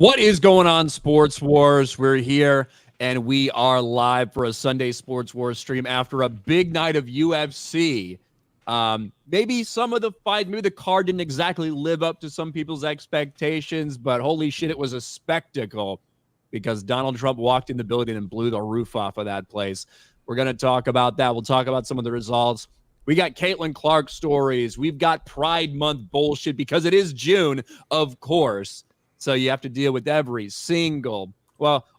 What is going on, Sports Wars? We're here and we are live for a Sunday Sports Wars stream after a big night of UFC. Maybe some of the fight, maybe the card didn't exactly live up to some people's expectations, but holy shit, it was a spectacle because Donald Trump walked in the building and blew the roof off of that place. We're going to talk about that. We'll talk about some of the results. We got Caitlin Clark stories. We've got Pride Month bullshit because it is June, of course. So you have to deal with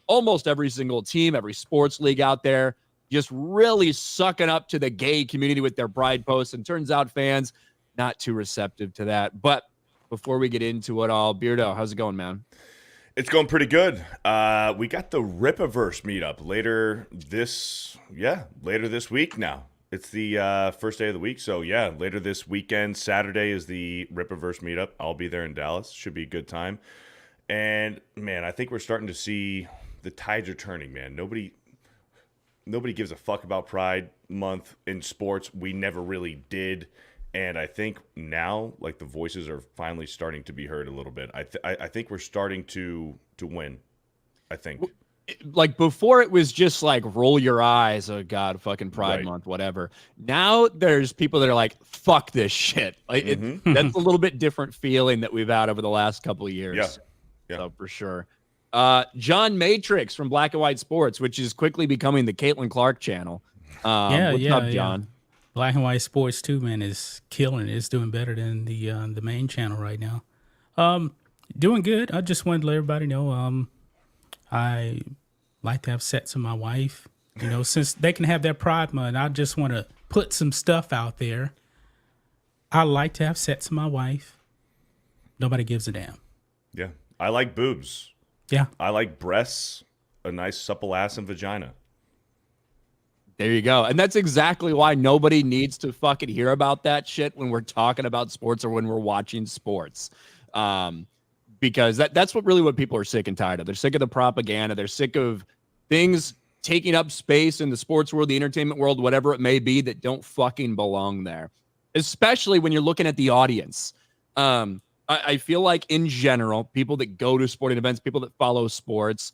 almost every single team, every sports league out there, just really sucking up to the gay community with their pride posts. And turns out fans not too receptive to that. But before we get into it all, Beardo, how's it going, man? It's going pretty good. We got the Rippaverse meetup later this week now. It's the first day of the week. So, yeah, later this weekend, Saturday is the Rippaverse meetup. I'll be there in Dallas. Should be a good time. And, man, I think we're starting to see the tides are turning, man. Nobody gives a fuck about Pride Month in sports. We never really did. And I think now, like, the voices are finally starting to be heard a little bit. I think we're starting to win, I think. Like, before it was just like, roll your eyes, oh God, fucking Pride Month, whatever. Now there's people that are like, fuck this shit. Like, that's a little bit different feeling that we've had over the last couple of years. Yeah. So, for sure. John Matrix from Black and White Sports, which is quickly becoming the Caitlin Clark channel. What's up, John? Black and White Sports too, man, is killing it. It's doing better than the main channel right now. Doing good. I just wanted to let everybody know I like to have sets with my wife. You know, since they can have their Pride Month, I just want to put some stuff out there. I like to have sets with my wife. Nobody gives a damn. Yeah. I like boobs. Yeah. I like breasts, a nice supple ass and vagina. There you go. And that's exactly why nobody needs to fucking hear about that shit when we're talking about sports or when we're watching sports. Because that's what people are sick and tired of. They're sick of the propaganda. They're sick of things taking up space in the sports world, the entertainment world, whatever it may be, that don't fucking belong there. Especially when you're looking at the audience. I feel like in general, people that go to sporting events, people that follow sports,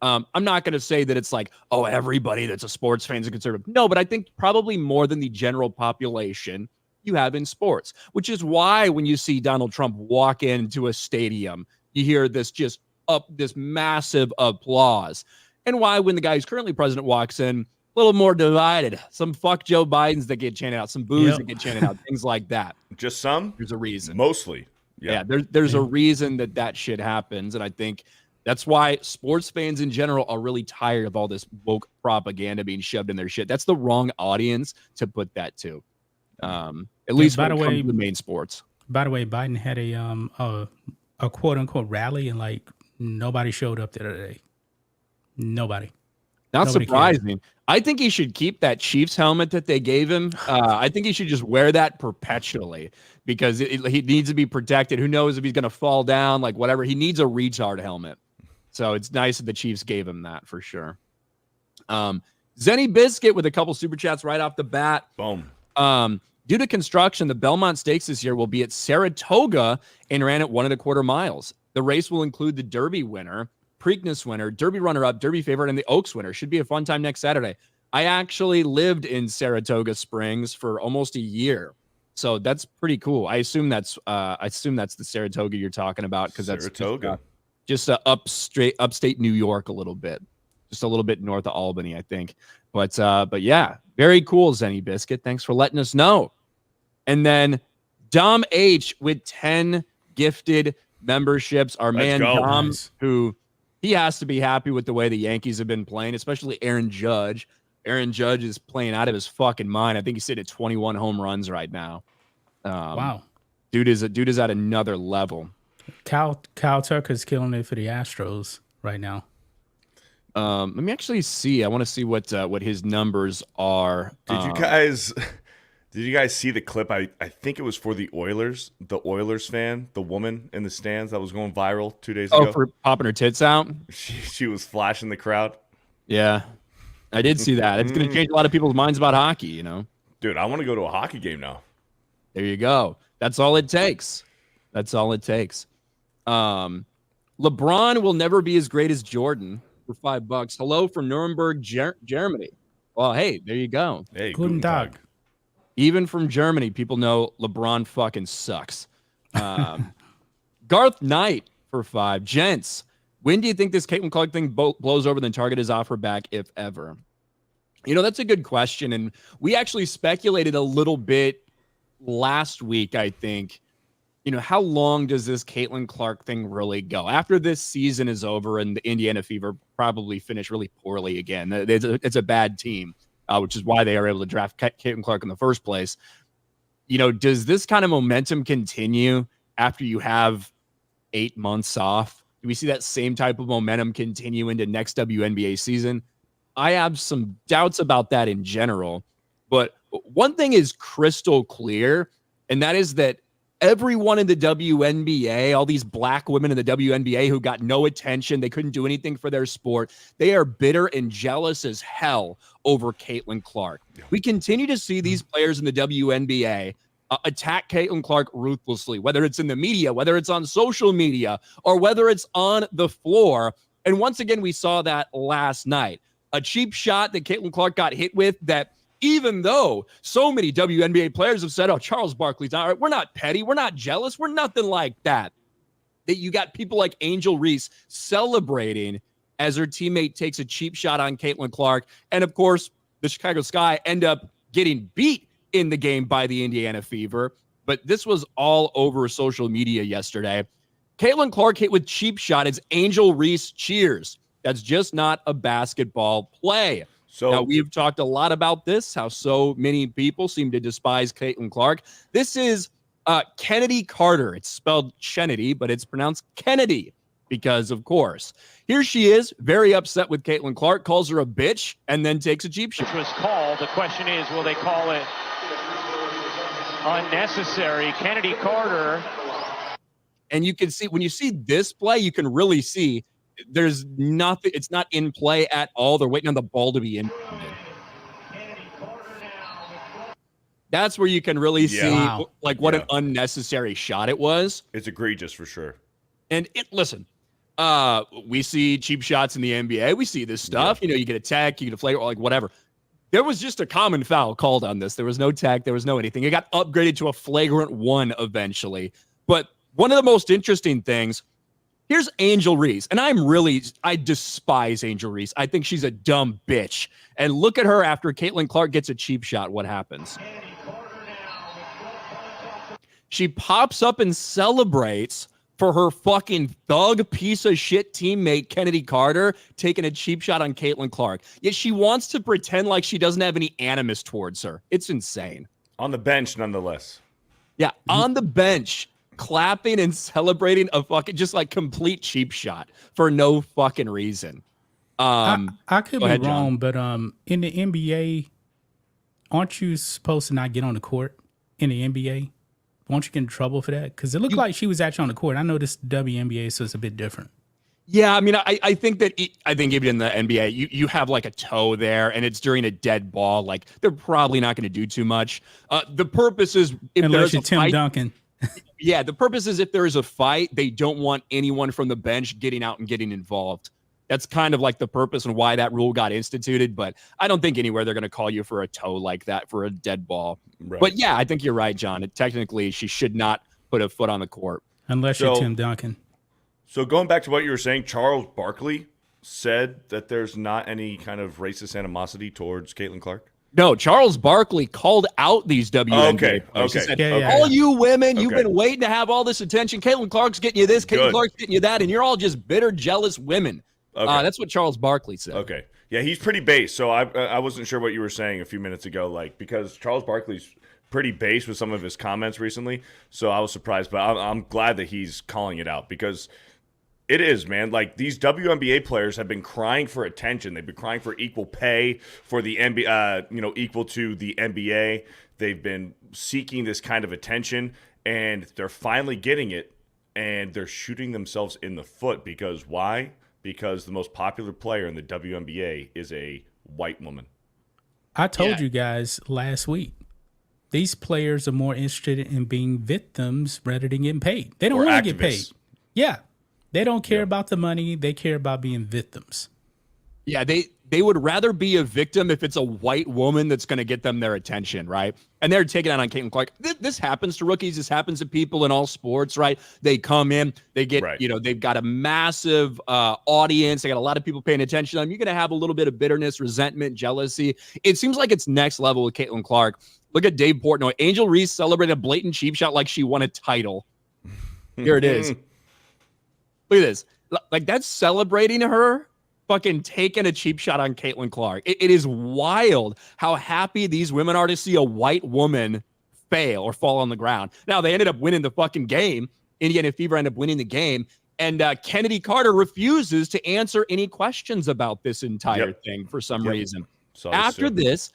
I'm not going to say that it's like, oh, everybody that's a sports fan is a conservative. No, but I think probably more than the general population you have in sports, which is why when you see Donald Trump walk into a stadium, you hear this massive applause. And why when the guy who's currently president walks in, a little more divided. Some fuck Joe Bidens that get chanted out, some boos that get chanted out, things like that. Just some? There's a reason. Mostly. Yeah, there's a reason that shit happens. And I think that's why sports fans in general are really tired of all this woke propaganda being shoved in their shit. That's the wrong audience to put that to. At least when it comes to the main sports. By the way, Biden had a quote unquote rally and like nobody showed up there today. Nobody. Not surprising. Cares. I think he should keep that Chiefs helmet that they gave him. I think he should just wear that perpetually because he needs to be protected. Who knows if he's going to fall down, like whatever. He needs a retard helmet. So it's nice that the Chiefs gave him that for sure. Zenny Biscuit with a couple super chats right off the bat. Boom. Due to construction, the Belmont Stakes this year will be at Saratoga and ran at 1.25 miles. The race will include the Derby winner, Preakness winner, Derby runner-up, Derby favorite, and the Oaks winner. Should be a fun time next Saturday. I actually lived in Saratoga Springs for almost a year, so that's pretty cool. I assume that's the Saratoga you're talking about because that's Saratoga, just upstate New York a little bit, just a little bit north of Albany, I think. But yeah, very cool, Zenny Biscuit. Thanks for letting us know. And then Dom H with 10 gifted memberships. Our man Dom, who he has to be happy with the way the Yankees have been playing, especially Aaron Judge. Aaron Judge is playing out of his fucking mind. I think he's sitting at 21 home runs right now. Wow. Dude is at another level. Kyle Tucker's killing it for the Astros right now. Let me actually see. I want to see what his numbers are. Did you guys see the clip? I think it was for the Oilers fan, the woman in the stands that was going viral 2 days ago. Oh, for popping her tits out? She was flashing the crowd. Yeah, I did see that. It's going to change a lot of people's minds about hockey, you know? Dude, I want to go to a hockey game now. There you go. That's all it takes. LeBron will never be as great as Jordan for $5. Hello from Nuremberg, Germany. Well, hey, there you go. Hey, Guten Tag. Even from Germany, people know LeBron fucking sucks. Garth Knight for $5. Gents, when do you think this Caitlin Clark thing blows over, then Target is off her back, if ever? That's a good question. And we actually speculated a little bit last week, I think. How long does this Caitlin Clark thing really go? After this season is over and the Indiana Fever probably finish really poorly again. It's a bad team, which is why they are able to draft Caitlin Clark in the first place. Does this kind of momentum continue after you have 8 months off? Do we see that same type of momentum continue into next WNBA season? I have some doubts about that in general. But one thing is crystal clear, and that is that everyone in the WNBA, all these black women in the WNBA who got no attention, they couldn't do anything for their sport, they are bitter and jealous as hell over Caitlin Clark. We continue to see these players in the WNBA attack Caitlin Clark ruthlessly, whether it's in the media, whether it's on social media, or whether it's on the floor. And once again, we saw that last night. A cheap shot that Caitlin Clark got hit with that, even though so many WNBA players have said, oh, Charles Barkley's not right. We're not petty. We're not jealous. We're nothing like that. That you got people like Angel Reese celebrating as her teammate takes a cheap shot on Caitlin Clark. And of course, the Chicago Sky end up getting beat in the game by the Indiana Fever. But this was all over social media yesterday. Caitlin Clark hit with cheap shot as Angel Reese cheers. That's just not a basketball play. So now, we've talked a lot about this, how so many people seem to despise Caitlin Clark. This is Kennedy Carter. It's spelled Kennedy, but it's pronounced Kennedy because, of course. Here she is, very upset with Caitlin Clark, calls her a bitch, and then takes a cheap shot. Which was called. The question is, will they call it unnecessary? Kennedy Carter. And you can see, when you see this play, you can really see there's nothing. It's not in play at all. They're waiting on the ball to be in. That's where you can really see what an unnecessary shot it was. It's egregious for sure. And listen, we see cheap shots in the NBA. We see this stuff. You get a tech, you get a flag, or like whatever. There was just a common foul called on this. There was no tech. There was no anything. It got upgraded to a flagrant 1 eventually. But one of the most interesting things, here's Angel Reese, and I despise Angel Reese. I think she's a dumb bitch. And look at her after Caitlin Clark gets a cheap shot. What happens? She pops up and celebrates for her fucking thug piece of shit teammate, Kennedy Carter, taking a cheap shot on Caitlin Clark. Yet she wants to pretend like she doesn't have any animus towards her. It's insane. On the bench, nonetheless. Yeah, on the bench, clapping and celebrating a fucking just like complete cheap shot for no fucking reason. I could be ahead, wrong, but in the NBA, aren't you supposed to not get on the court in the NBA? Won't you get in trouble for that? Because it looked like she was actually on the court. I know this WNBA, so it's a bit different. Yeah, I mean, I think that even in the NBA, you have like a toe there, and it's during a dead ball. Like they're probably not going to do too much. The purpose is unless you're Tim Duncan. Yeah, the purpose is if there is a fight, they don't want anyone from the bench getting out and getting involved. That's kind of like the purpose and why that rule got instituted. But I don't think anywhere they're going to call you for a toe like that for a dead ball. Right. But yeah, I think you're right, John. Technically, she should not put a foot on the court. Unless you're Tim Duncan. So going back to what you were saying, Charles Barkley said that there's not any kind of racist animosity towards Caitlin Clark? No, Charles Barkley called out these WNBA players. He said, all you women, you've been waiting to have all this attention. Caitlin Clark's getting you this, Caitlin Clark's getting you that, and you're all just bitter, jealous women. That's what Charles Barkley said. Okay. Yeah, he's pretty base. So I wasn't sure what you were saying a few minutes ago, because Charles Barkley's pretty base with some of his comments recently. So I was surprised, but I'm glad that he's calling it out because it is, man. Like these WNBA players have been crying for attention. They've been crying for equal pay for the NBA, equal to the NBA. They've been seeking this kind of attention, and they're finally getting it, and they're shooting themselves in the foot because why? Because the most popular player in the WNBA is a white woman. I told you guys last week, these players are more interested in being victims rather than getting paid. They don't want to get paid. Yeah. They don't care about the money. They care about being victims. Yeah, they would rather be a victim if it's a white woman that's going to get them their attention, right? And they're taking out on Caitlin Clark. This happens to rookies. This happens to people in all sports, right? They come in, they get, they've got a massive audience. They got a lot of people paying attention to them. You're going to have a little bit of bitterness, resentment, jealousy. It seems like it's next level with Caitlin Clark. Look at Dave Portnoy. Angel Reese celebrated a blatant cheap shot like she won a title. Here it is. Look at this. Like, that's celebrating her fucking taking a cheap shot on Caitlin Clark. It is wild how happy these women are to see a white woman fail or fall on the ground. Now, they ended up winning the fucking game. Indiana Fever ended up winning the game. And Kennedy Carter refuses to answer any questions about this entire thing for some reason. So after this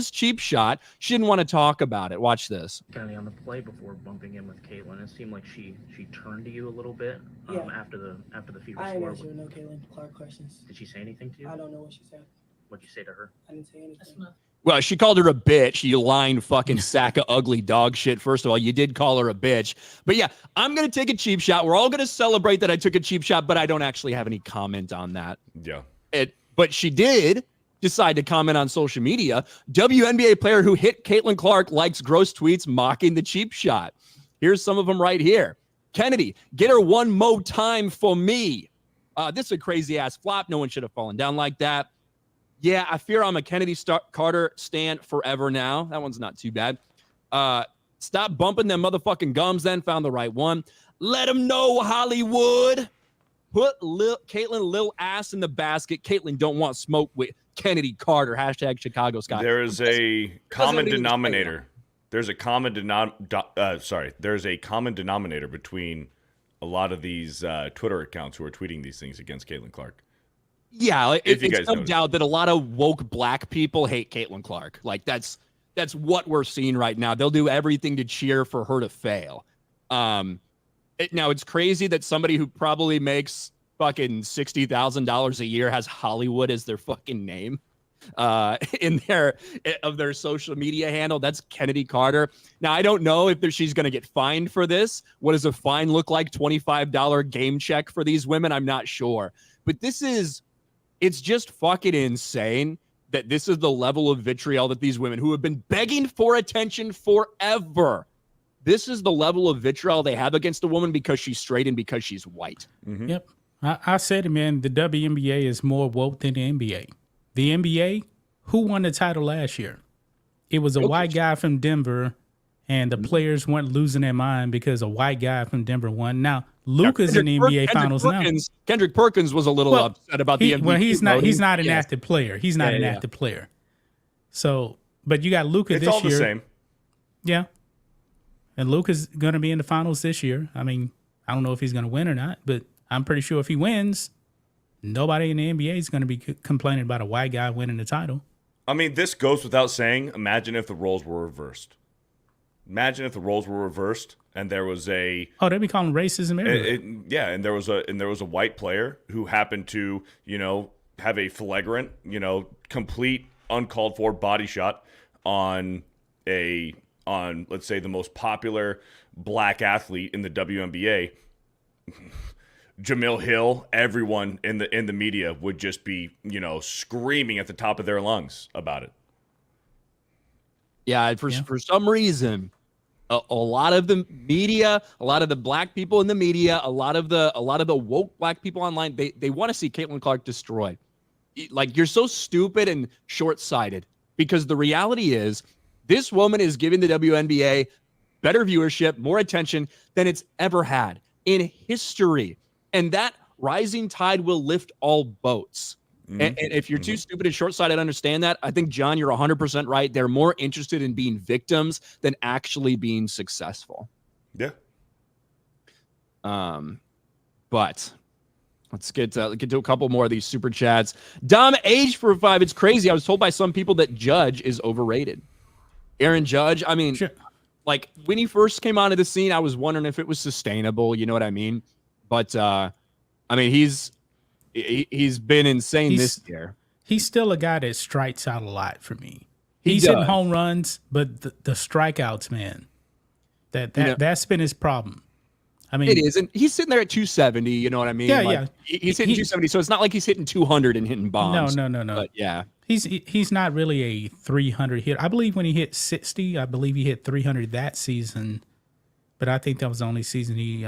cheap shot, she didn't want to talk about it. Watch this. Kind of on the play before bumping in with Caitlin, it seemed like she turned to you a little bit after the Fever score. I didn't answer no Caitlin Clark questions. Did she say anything to you? I don't know what she said. What'd you say to her? I didn't say anything. Well, she called her a bitch. You lying fucking sack of ugly dog shit. First of all, you did call her a bitch. But yeah, I'm going to take a cheap shot. We're all going to celebrate that I took a cheap shot, but I don't actually have any comment on that. Yeah. But she did decide to comment on social media. WNBA player who hit Caitlin Clark likes gross tweets mocking the cheap shot. Here's some of them right here. Kennedy, get her one more time for me. This is a crazy ass flop. No one should have fallen down like that. Yeah, I fear I'm a Kennedy Carter stan forever now. That one's not too bad. Stop bumping them motherfucking gums then. Found the right one. Let them know, Hollywood. Put Caitlin Lil ass in the basket. Caitlin don't want smoke with Kennedy Carter. Hashtag Chicago Sky. There is a common denominator. There's a common there's a common denominator between a lot of these Twitter accounts who are tweeting these things against Caitlin Clark. Yeah, it's no doubt that a lot of woke black people hate Caitlin Clark. Like that's what we're seeing right now. They'll do everything to cheer for her to fail. Now it's crazy that somebody who probably makes fucking $60,000 a year has Hollywood as their fucking name in their social media handle. That's Kennedy Carter. Now I don't know if she's going to get fined for this. What does a fine look like? $25 game check for these women? I'm not sure, but it's just fucking insane that this is the level of vitriol that these women who have been begging for attention forever. This is the level of vitriol they have against a woman because she's straight and because she's white. Mm-hmm. Yep. I said it, man. The WNBA is more woke than the NBA. The NBA, who won the title last year? It was a white guy from Denver, and the players weren't losing their mind because a white guy from Denver won. Now, Luka's in the NBA Finals now. Kendrick Perkins was a little upset about the MVP. Well, he's not an active player. He's not an active player. So, but you got Luka this year. It's all the same. Yeah. And Luka's going to be in the finals this year. I mean, I don't know if he's going to win or not, but I'm pretty sure if he wins, nobody in the NBA is going to be complaining about a white guy winning the title. I mean, this goes without saying. Imagine if the roles were reversed. Imagine if the roles were reversed and there was a they'd be calling racism everywhere. And there was a white player who happened to, have a flagrant, complete uncalled for body shot on let's say the most popular black athlete in the WNBA. Jamil Hill, everyone in the media would just be, screaming at the top of their lungs about it. Yeah, for some reason, a lot of the media, a lot of the black people in the media, a lot of the woke black people online, they want to see Caitlin Clark destroyed. Like, you're so stupid and short-sighted, because the reality is this woman is giving the WNBA better viewership, more attention than it's ever had in history. And that rising tide will lift all boats. Mm-hmm. And if you're too stupid and short-sighted to understand that, I think, John, you're 100% right. They're more interested in being victims than actually being successful. Yeah. But let's get to a couple more of these super chats. Dom Age for 5. It's crazy. I was told by some people that Judge is overrated. Aaron Judge. I mean, like, when he first came onto the scene, I was wondering if it was sustainable. You know what I mean? But I mean, he's been insane this year. He's still a guy that strikes out a lot for me. He's hitting home runs, but the strikeouts, man, that's been his problem. I mean, it isn't. He's sitting there at 270. You know what I mean? Yeah, like, yeah. He's hitting 270, so it's not like he's hitting 200 and hitting bombs. No. But yeah, He's not really a 300 hit. I believe when he hit 60, I believe he hit 300 that season. But I think that was the only season he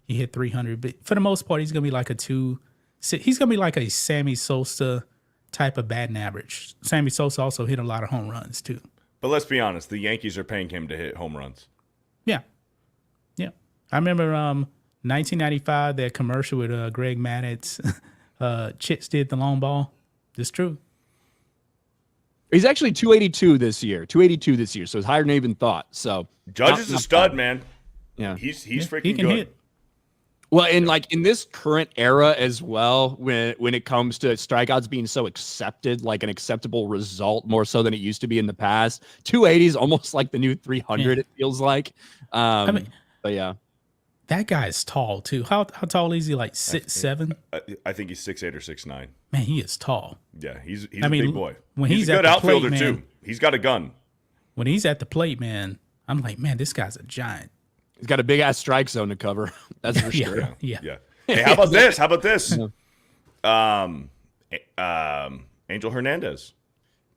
hit 300. But for the most part, he's gonna be like he's gonna be like a Sammy Sosa type of batting average. Sammy Sosa also hit a lot of home runs too. But let's be honest, the Yankees are paying him to hit home runs. Yeah. I remember 1995 that commercial with Greg Maddux. Chits did the long ball. It's true. he's actually 282 this year. 282 this year, so it's higher than I even thought. So Judge is a stud, man. Yeah, He's He freaking can good. hit. well, and like in this current era as well, when it comes to strikeouts being so accepted, like an acceptable result more so than it used to be in the past, 280 is almost like the new 300. Yeah. It feels like. But yeah. That guy is tall too. How tall is he? Like 6'7"? I think he's 6'8" or 6'9". Man, he is tall. Yeah, he's I a mean, big boy. when He's he's a good at the plate, outfielder man. too. He's got a gun. When he's at the plate, man, I'm like, man, this guy's a giant. He's got a big ass strike zone to cover. That's for sure. Yeah. Yeah. Hey, how about this? How about this? Angel Hernandez.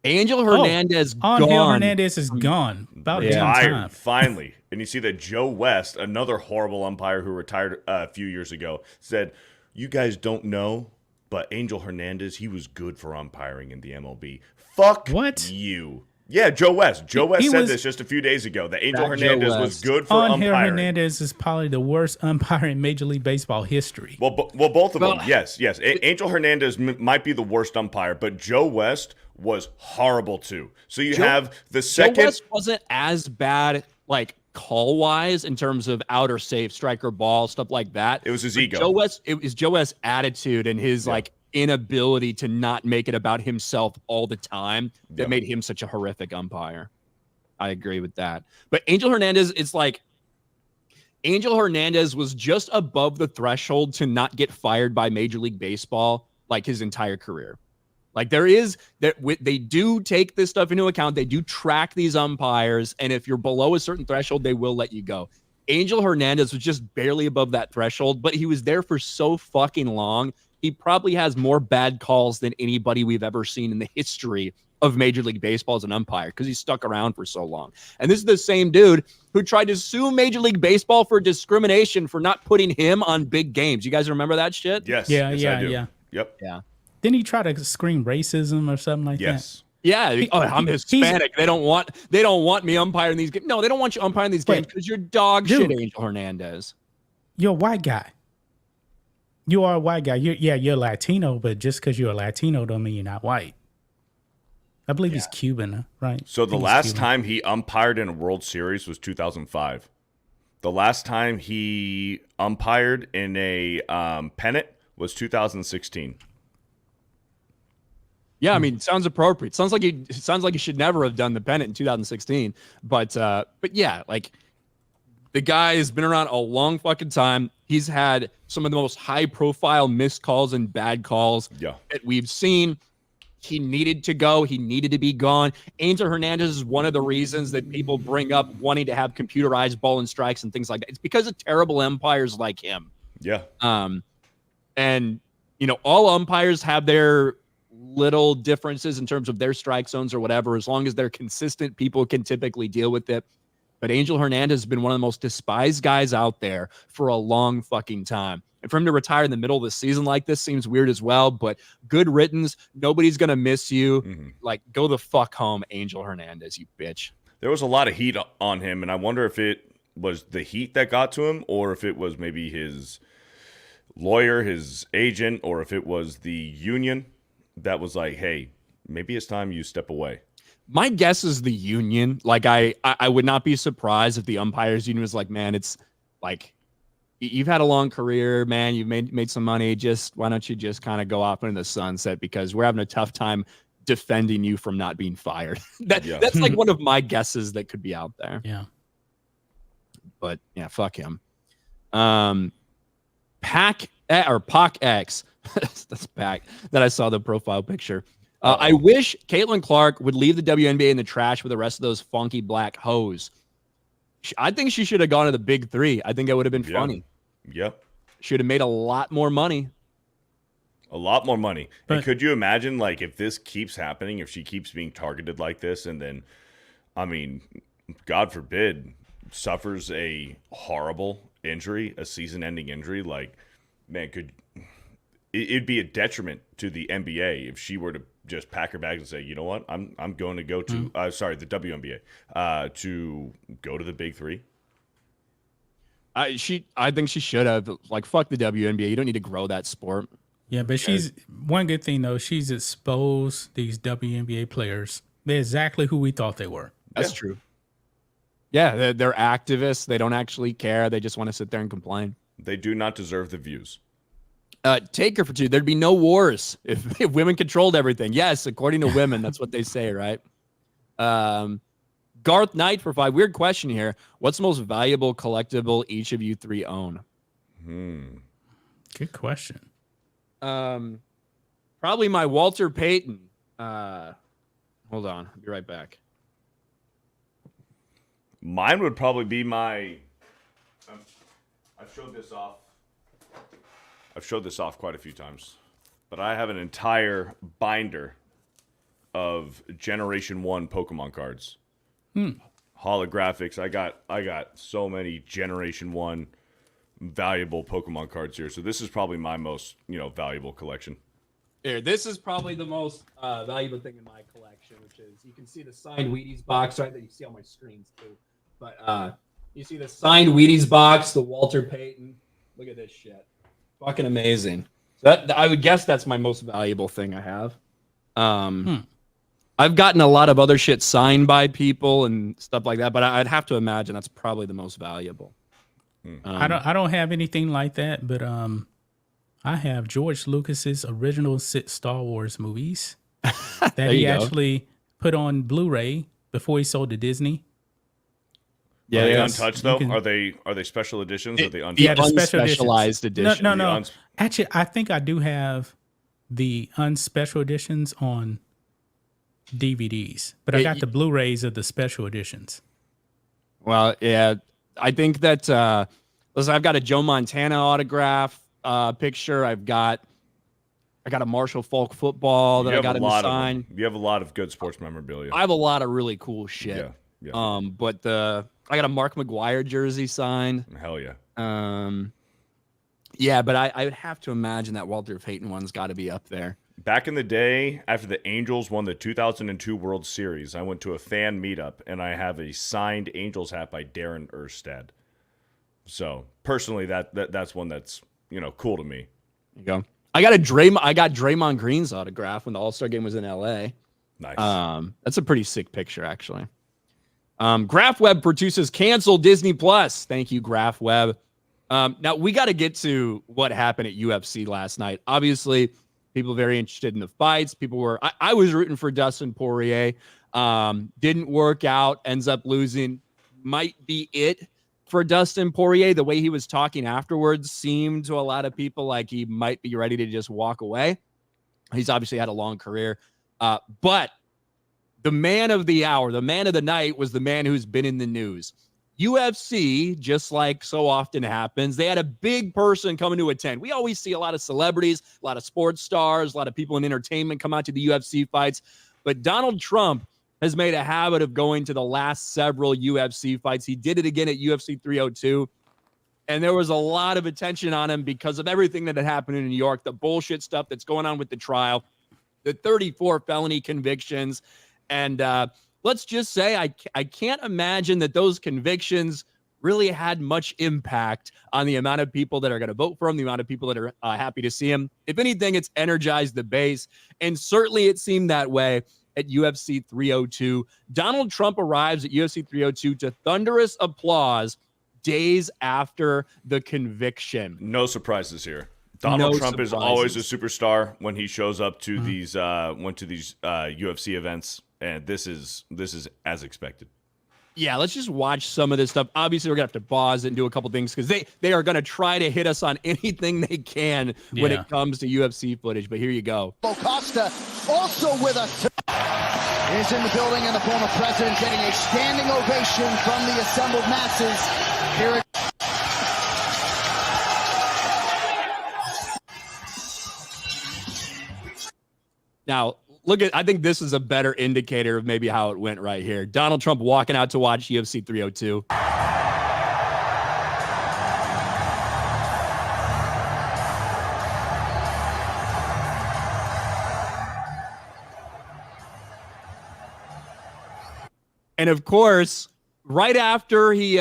Angel Hernandez Angel gone. Hernandez is gone. About damn Retired, time. finally. And you see that Joe West, another horrible umpire who retired a few years ago, said, "You guys don't know, but Angel Hernandez, he was good for umpiring in the MLB." Fuck What? you. Yeah, Joe West. Joe West He said was- this just a few days ago, that Angel That Joe Hernandez was West. good for Angel umpiring. Hernandez is probably the worst umpire in Major League Baseball history. Well, both of them. Well- Yes. Angel Hernandez might be the worst umpire, but Joe West was horrible too. So you have the second. Joe West wasn't as bad, like call wise, in terms of out or safe, striker ball, stuff like that. It was his But ego. It was Joe West's attitude and his like inability to not make it about himself all the time that made him such a horrific umpire. I agree with that. But Angel Hernandez, it's like Angel Hernandez was just above the threshold to not get fired by Major League Baseball like his entire career. Like they do take this stuff into account. They do track these umpires, and if you're below a certain threshold, they will let you go. Angel Hernandez was just barely above that threshold, but he was there for so fucking long. He probably has more bad calls than anybody we've ever seen in the history of Major League Baseball as an umpire because he's stuck around for so long. And this is the same dude who tried to sue Major League Baseball for discrimination for not putting him on big games. You guys remember that shit? Yes. Yeah, yes, yeah, I do. yeah. Yep. Yeah. Didn't he try to scream racism or something like Yes. Yeah, I'm he's- Hispanic. They don't want me umpiring these games. No, they don't want you umpiring these games Wait, because you're dog dude. shit, Angel Hernandez. that? You're a white guy. You are a white guy. You're Latino, but just because you're a Latino don't mean you're not white. I believe he's Cuban, right? So I the think he's last Cuban. time he umpired in a World Series was 2005. The last time he umpired in a pennant was 2016. Yeah, I mean, it sounds appropriate. Sounds like he should never have done the pennant in 2016. But yeah, like the guy has been around a long fucking time. He's had some of the most high profile missed calls and bad calls that we've seen. He needed to go. He needed to be gone. Angel Hernandez is one of the reasons that people bring up wanting to have computerized ball and strikes and things like that. It's because of terrible umpires like him. Yeah. And all umpires have their little differences in terms of their strike zones or whatever. As long as they're consistent, people can typically deal with it. But Angel Hernandez has been one of the most despised guys out there for a long fucking time. And for him to retire in the middle of the season like this seems weird as well, but good riddance. Nobody's going to miss you. Like, go the fuck home, Angel Hernandez, you bitch. There was a lot of heat on him, and I wonder if it was the heat that got to him or if it was maybe his lawyer, his agent, or if it was the union that was like, hey, maybe it's time you step away. My guess is the union. Like, I would not be surprised if the umpires union was like, man, it's like, you've had a long career, man. You've made some money. Just why don't you just kind of go off into the sunset because we're having a tough time defending you from not being fired. That's like one of my guesses that could be out there. Yeah. But yeah, fuck him. Pac X. That's Pac that I saw the profile picture. I wish Caitlin Clark would leave the WNBA in the trash with the rest of those funky black hoes. I think she should have gone to the big three. I think it would have been Yeah. funny. Yep. Should have made a lot more money. A lot more money. But- And could you imagine, like, if this keeps happening, if she keeps being targeted like this, and then, I mean, God forbid, suffers a horrible injury, a season-ending injury, like, man, it'd be a detriment to the NBA if she were to just pack her bags and say, you know what, I'm going to go to, the WNBA, to go to the big three. I think she should have. Like, fuck the WNBA. You don't need to grow that sport. Yeah, but she's one good thing though. She's exposed these WNBA players. They're exactly who we thought they were. That's true. Yeah, they're activists. They don't actually care. They just want to sit there and complain. They do not deserve the views. Take her for two. There'd be no wars if women controlled everything. Yes, according to women, that's what they say, right? Garth Knight for 5. Weird question here. What's the most valuable collectible each of you three own? Good question. Probably my Walter Payton. Hold on. I'll be right back. Mine would probably be my. I've showed this off. I've showed this off quite a few times, but I have an entire binder of Generation 1 Pokemon cards. Holographics. I got so many Generation 1 valuable Pokemon cards here. So this is probably my most, valuable collection. Here, this is probably the most valuable thing in my collection, which is you can see the signed Wheaties box right there. You see on my screens too, but you see the signed Wheaties box, the Walter Payton. Look at this shit, fucking amazing. That I would guess that's my most valuable thing I have. I've gotten a lot of other shit signed by people and stuff like that, but I'd have to imagine that's probably the most valuable. I don't have anything like that, but I have George Lucas's original 6 Star Wars movies that he actually put on Blu-ray before he sold to Disney. Yeah, are they yes. untouched though? Are they special editions? Or are they untouched? Yeah, the special unspecialized edition. No. Actually, I think I do have the unspecial editions on DVDs, but I got the Blu-rays of the special editions. Well, yeah, I think that listen, I've got a Joe Montana autograph picture. I got a Marshall Falk football that I got him to sign. You have a lot of good sports memorabilia. I have a lot of really cool shit. Yeah. But I got a Mark McGuire jersey signed. Hell yeah. Yeah, but I would have to imagine that Walter Payton one's got to be up there. Back in the day, after the Angels won the 2002 World Series, I went to a fan meetup, and I have a signed Angels hat by Darren Erstad. So, personally, that's one that's, cool to me. There you go. I got Draymond Green's autograph when the All-Star game was in LA. Nice. That's a pretty sick picture, actually. GraphWeb produces canceled Disney Plus. Thank you, GraphWeb. Now, we got to get to what happened at UFC last night. Obviously, people very interested in the fights. I was rooting for Dustin Poirier. Didn't work out. Ends up losing. Might be it for Dustin Poirier. The way he was talking afterwards seemed to a lot of people like he might be ready to just walk away. He's obviously had a long career. But the man of the hour, the man of the night was the man who's been in the news. UFC, just like so often happens, they had a big person coming to attend. We always see a lot of celebrities, a lot of sports stars, a lot of people in entertainment come out to the UFC fights. But Donald Trump has made a habit of going to the last several UFC fights. He did it again at UFC 302. And there was a lot of attention on him because of everything that had happened in New York, the bullshit stuff that's going on with the trial, the 34 felony convictions. And let's just say I can't imagine that those convictions really had much impact on the amount of people that are going to vote for him, the amount of people that are happy to see him. If anything, it's energized the base. And certainly it seemed that way at UFC 302. Donald Trump arrives at UFC 302 to thunderous applause days after the conviction. No surprises here. Donald Trump is always a superstar when he shows up to these UFC events, and this is as expected. Yeah, let's just watch some of this stuff. Obviously, we're gonna have to pause and do a couple things because they are gonna try to hit us on anything they can when it comes to UFC footage. But here you go. Costa also with us. is in the building, and the former president getting a standing ovation from the assembled masses here at Now, I think this is a better indicator of maybe how it went right here. Donald Trump walking out to watch UFC 302. And of course, right after he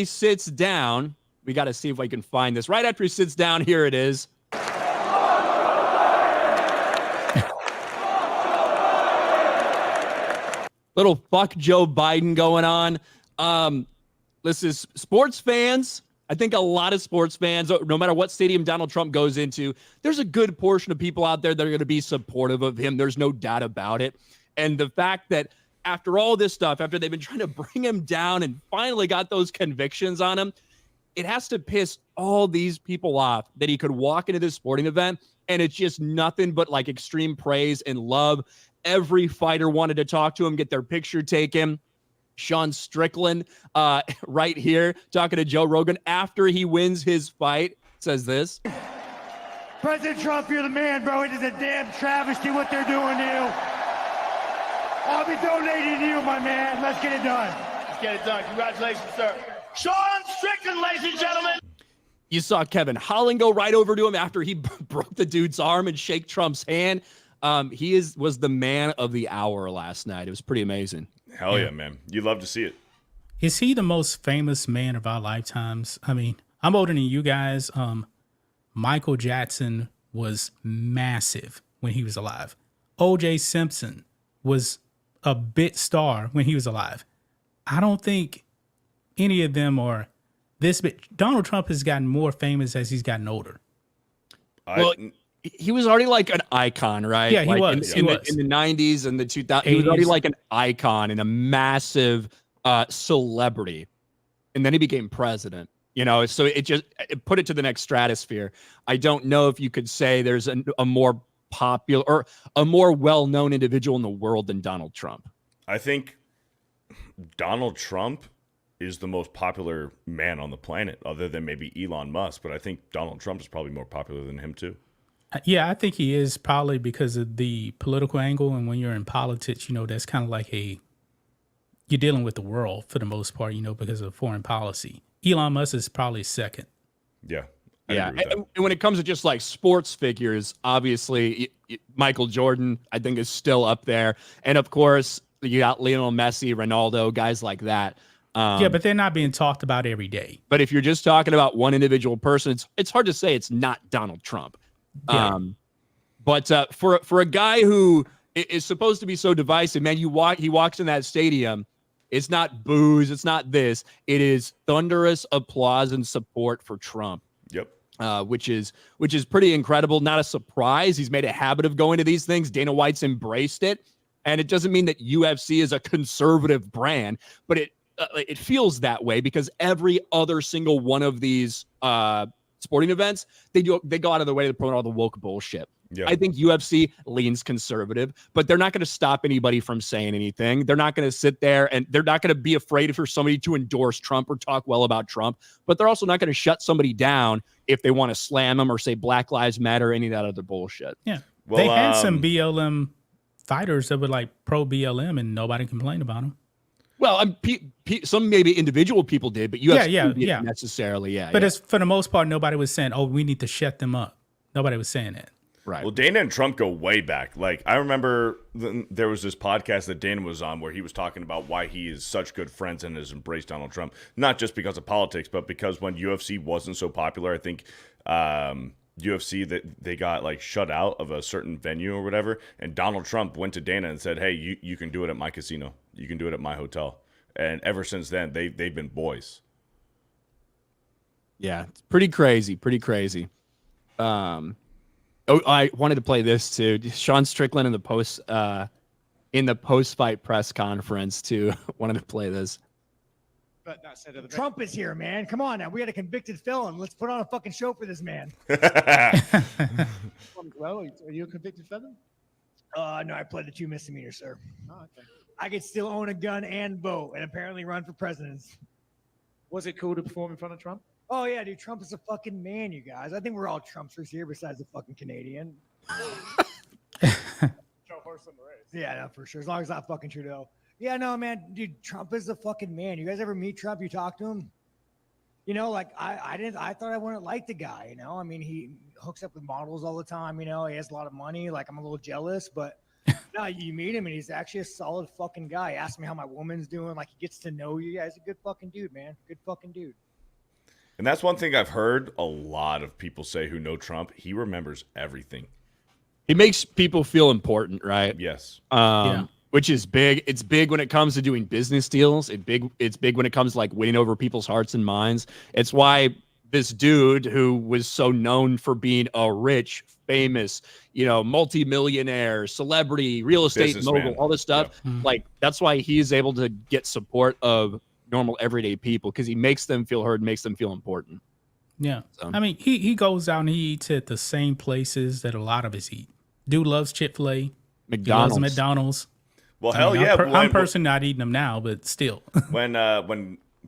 sits down, we got to see if I can find this. Right after he sits down, here it is. Little fuck Joe Biden going on. Listen, sports fans, I think a lot of sports fans, no matter what stadium Donald Trump goes into, there's a good portion of people out there that are going to be supportive of him. There's no doubt about it. And the fact that after all this stuff, after they've been trying to bring him down and finally got those convictions on him, it has to piss all these people off that he could walk into this sporting event and it's just nothing but like extreme praise and love. Every fighter wanted to talk to him, get their picture taken. Sean Strickland right here talking to Joe Rogan after he wins his fight says this. President Trump, you're the man, bro. It is a damn travesty what they're doing to you. I'll be donating to you, my man. Let's get it done. Let's get it done. Congratulations, sir. Sean Strickland, ladies and gentlemen. You saw Kevin Holland go right over to him after he broke the dude's arm and shake Trump's hand. He was the man of the hour last night. It was pretty amazing. Hell yeah, man. You love to see it. Is he the most famous man of our lifetimes? I mean, I'm older than you guys. Michael Jackson was massive when he was alive. O.J. Simpson was a bit star when he was alive. I don't think any of them are this big. Donald Trump has gotten more famous as he's gotten older. Well, he was already like an icon, right? Yeah, he like was. In the 90s and the 2000s. He was already like an icon and a massive celebrity. And then he became president. You know, so it put it to the next stratosphere. I don't know if you could say there's a more popular or a more well-known individual in the world than Donald Trump. I think Donald Trump is the most popular man on the planet, other than maybe Elon Musk. But I think Donald Trump is probably more popular than him too. Yeah, I think he is, probably because of the political angle. And when you're in politics, you know, that's kind of like you're dealing with the world for the most part, you know, because of foreign policy. Elon Musk is probably second. Yeah. Yeah. And when it comes to just like sports figures, obviously Michael Jordan, I think, is still up there. And of course, you got Lionel Messi, Ronaldo, guys like that. Yeah, but they're not being talked about every day. But if you're just talking about one individual person, it's hard to say it's not Donald Trump. Yeah. But for a guy who is supposed to be so divisive, man, he walks in that stadium. It's not booze. It's not this. It is thunderous applause and support for Trump. Yep. Which is pretty incredible. Not a surprise. He's made a habit of going to these things. Dana White's embraced it, and it doesn't mean that UFC is a conservative brand, but it feels that way because every other single one of these sporting events, they go out of their way to promote all the woke bullshit. Yeah. I think UFC leans conservative, but they're not going to stop anybody from saying anything. They're not going to sit there and they're not going to be afraid for somebody to endorse Trump or talk well about Trump, but they're also not going to shut somebody down if they want to slam them or say Black Lives Matter or any of that other bullshit. Yeah. Well, they had some BLM fighters that were like pro BLM and nobody complained about them. Well, some maybe individual people did, but UFC didn't necessarily. Yeah. But it's, for the most part, nobody was saying, oh, we need to shut them up. Nobody was saying that. Right. Well, Dana and Trump go way back. Like, I remember there was this podcast that Dana was on where he was talking about why he is such good friends and has embraced Donald Trump, not just because of politics, but because when UFC wasn't so popular, I think UFC, that they got like shut out of a certain venue or whatever, and Donald Trump went to Dana and said, hey, you can do it at my casino. You can do it at my hotel. And ever since then, they've been boys. Yeah, it's pretty crazy. Oh, I wanted to play this too. Sean Strickland in the post-fight press conference too. Wanted to play this. But Trump is here, man. Come on now. We got a convicted felon. Let's put on a fucking show for this man. Well, are you a convicted felon? No, I pled the 2 misdemeanors, sir. Oh, okay. I could still own a gun and vote, and apparently run for president. Was it cool to perform in front of Trump? Oh yeah, dude, Trump is a fucking man, you guys. I think we're all Trumpsters here, besides the fucking Canadian. Yeah, no, for sure. As long as not fucking Trudeau. Yeah, no, man, dude, Trump is a fucking man. You guys ever meet Trump? You talk to him? You know, like I thought I wouldn't like the guy. You know, I mean, he hooks up with models all the time. You know, he has a lot of money. Like, I'm a little jealous, but no, you meet him and he's actually a solid fucking guy. He asks me how my woman's doing. Like, he gets to know you guys. A good fucking dude, man. Good fucking dude. And that's one thing I've heard a lot of people say who know Trump. He remembers everything. He makes people feel important, right? Yes. Which is big. It's big when it comes to doing business deals. It's big when it comes to like winning over people's hearts and minds. It's why this dude who was so known for being a rich, famous, multi-millionaire, celebrity, real estate mogul, all this stuff, like that's why he's able to get support of normal everyday people, because he makes them feel heard, makes them feel important. Yeah. So. I mean, he goes out and he eats at the same places that a lot of us eat. Dude loves Chick-fil-A. McDonald's. He loves McDonald's. Well, hell yeah. I'm personally not eating them now, but still. when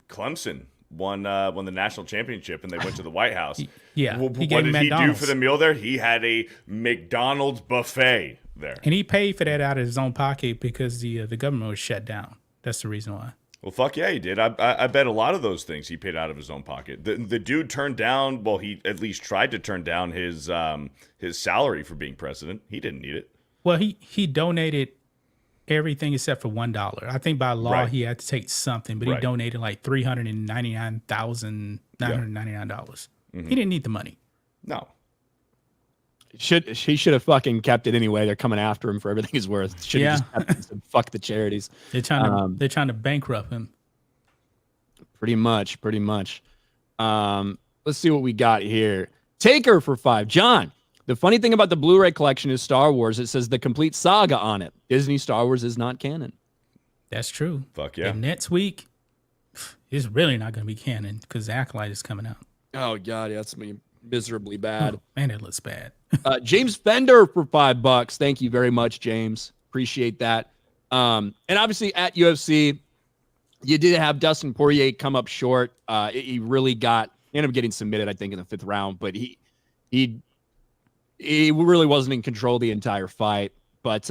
Clemson won the national championship and they went to the White House, what did he do for the meal there? He had a McDonald's buffet there. And he paid for that out of his own pocket because the government was shut down. That's the reason why. Well, fuck yeah, he did. I bet a lot of those things he paid out of his own pocket. The dude turned down, well, he at least tried to turn down his salary for being president. He didn't need it. Well, he donated everything except for $1. I think by law he had to take something, but he donated like $399,999. He didn't need the money. No. He should have fucking kept it anyway. They're coming after him for everything he's worth. Should have just kept it and said, fuck the charities. They're trying to bankrupt him. Pretty much. Let's see what we got here. Taker for 5. John, the funny thing about the Blu-ray collection is Star Wars. It says the complete saga on it. Disney Star Wars is not canon. That's true. Fuck yeah. And next week, it's really not going to be canon because the Acolyte is coming out. Oh, God. Yeah, that's me. Miserably bad. Oh, man, it looks bad. James Fender for $5. Thank you very much, James. Appreciate that. And obviously at UFC, you did have Dustin Poirier come up short. He ended up getting submitted, I think, in the 5th round, but he really wasn't in control the entire fight. But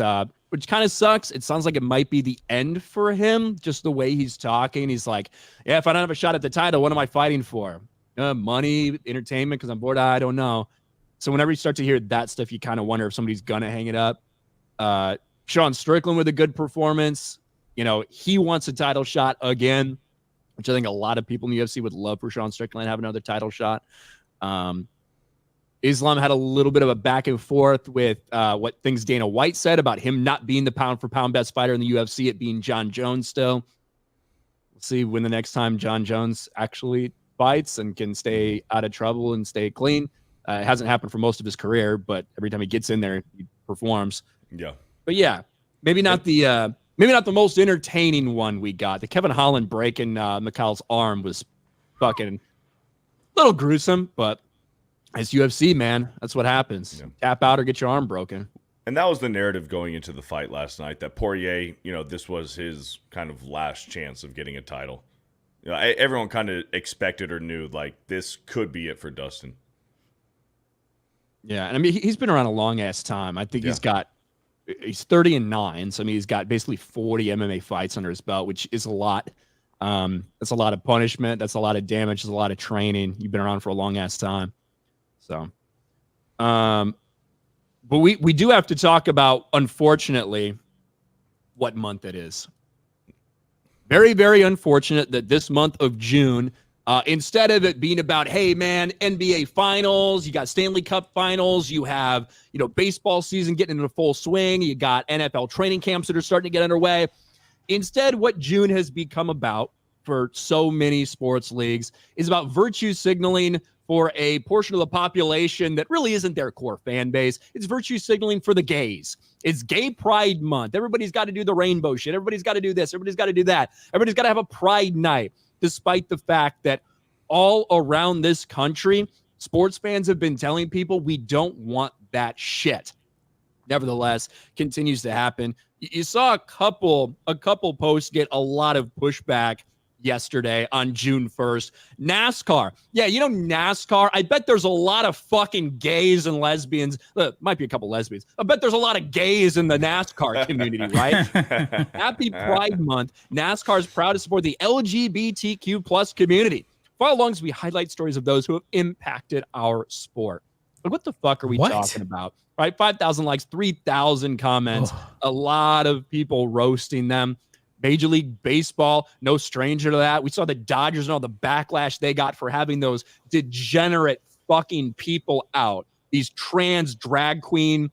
which kind of sucks. It sounds like it might be the end for him, just the way he's talking. He's like, yeah, if I don't have a shot at the title, what am I fighting for? Money, entertainment, because I'm bored. I don't know. So whenever you start to hear that stuff, you kind of wonder if somebody's gonna hang it up. Sean Strickland with a good performance. He wants a title shot again, which I think a lot of people in the UFC would love for Sean Strickland to have another title shot. Islam had a little bit of a back and forth with what things Dana White said about him not being the pound for pound best fighter in the UFC, it being John Jones still. We'll see when the next time John Jones actually fights and can stay out of trouble and stay clean. It hasn't happened for most of his career, but every time he gets in there, he performs. Yeah. But yeah, maybe not the most entertaining one we got. The Kevin Holland breaking Mikhail's arm was fucking a little gruesome, but it's UFC, man. That's what happens. Yeah. Tap out or get your arm broken. And that was the narrative going into the fight last night, that Poirier, this was his kind of last chance of getting a title. Everyone kind of expected or knew, like, this could be it for Dustin. Yeah, and I mean, he's been around a long-ass time. I think he's 30-9, so I mean, he's got basically 40 MMA fights under his belt, which is a lot. That's a lot of punishment. That's a lot of damage. That's a lot of training. You've been around for a long-ass time. So, but we do have to talk about, unfortunately, what month it is. Very, very unfortunate that this month of June, instead of it being about, hey, man, NBA finals, you got Stanley Cup finals, you have, baseball season getting into full swing, you got NFL training camps that are starting to get underway. Instead, what June has become about for so many sports leagues is about virtue signaling for a portion of the population that really isn't their core fan base. It's virtue signaling for the gays. It's Gay Pride Month. Everybody's got to do the rainbow shit. Everybody's got to do this. Everybody's got to do that. Everybody's got to have a pride night, despite the fact that all around this country, sports fans have been telling people we don't want that shit. nevertheless, continues to happen. You saw a couple posts get a lot of pushback yesterday on June 1st. NASCAR. Yeah, NASCAR. I bet there's a lot of fucking gays and lesbians. Might be a couple lesbians. I bet there's a lot of gays in the NASCAR community, right? Happy Pride Month. NASCAR is proud to support the LGBTQ plus community. For as long as we highlight stories of those who have impacted our sport. But what the fuck are we talking about? Right? 5,000 likes, 3,000 comments, a lot of people roasting them. Major League Baseball, no stranger to that. We saw the Dodgers and all the backlash they got for having those degenerate fucking people out. These trans drag queen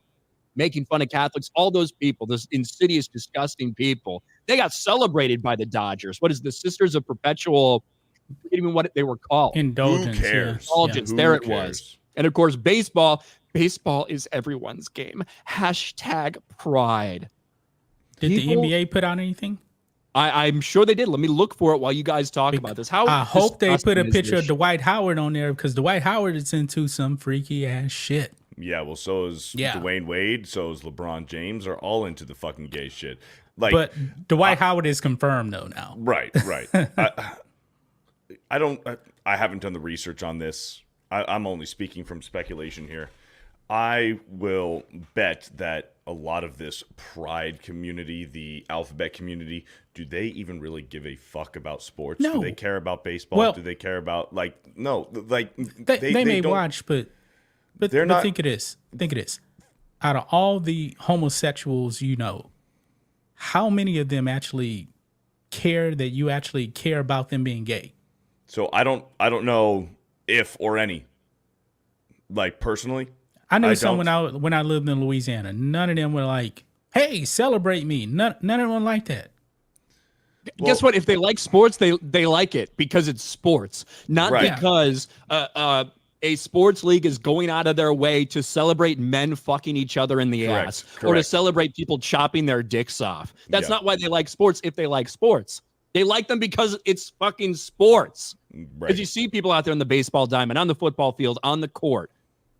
making fun of Catholics, all those people, those insidious, disgusting people. They got celebrated by the Dodgers. What is the Sisters of Perpetual? I forget even what they were called. Indulgence. Who cares? Indulgence. Yeah. There it was. And of course, baseball. Baseball is everyone's game. Hashtag pride. Did the NBA put out anything? I'm sure they did. Let me look for it while you guys talk about this. I hope they put a picture of Dwight Howard on there because Dwight Howard is into some freaky ass shit. Yeah, well, so is Dwayne Wade, so is LeBron James, are all into the fucking gay shit. But Dwight Howard is confirmed though now. Right. I haven't done the research on this. I'm only speaking from speculation here. I will bet that a lot of this pride community, the alphabet community, do they even really give a fuck about sports? No. Do they care about baseball? Well, do they care about no? They may watch, but they're not. Think of this. Out of all the homosexuals, how many of them actually care that you actually care about them being gay? So I don't know if or any. Personally. I knew some when I lived in Louisiana. None of them were like, "Hey, celebrate me." None of them like that. Guess what? If they like sports, they like it because it's sports, not because a sports league is going out of their way to celebrate men fucking each other in the ass or to celebrate people chopping their dicks off. That's not why they like sports. If they like sports, they like them because it's fucking sports. Because you see people out there in the baseball diamond, on the football field, on the court.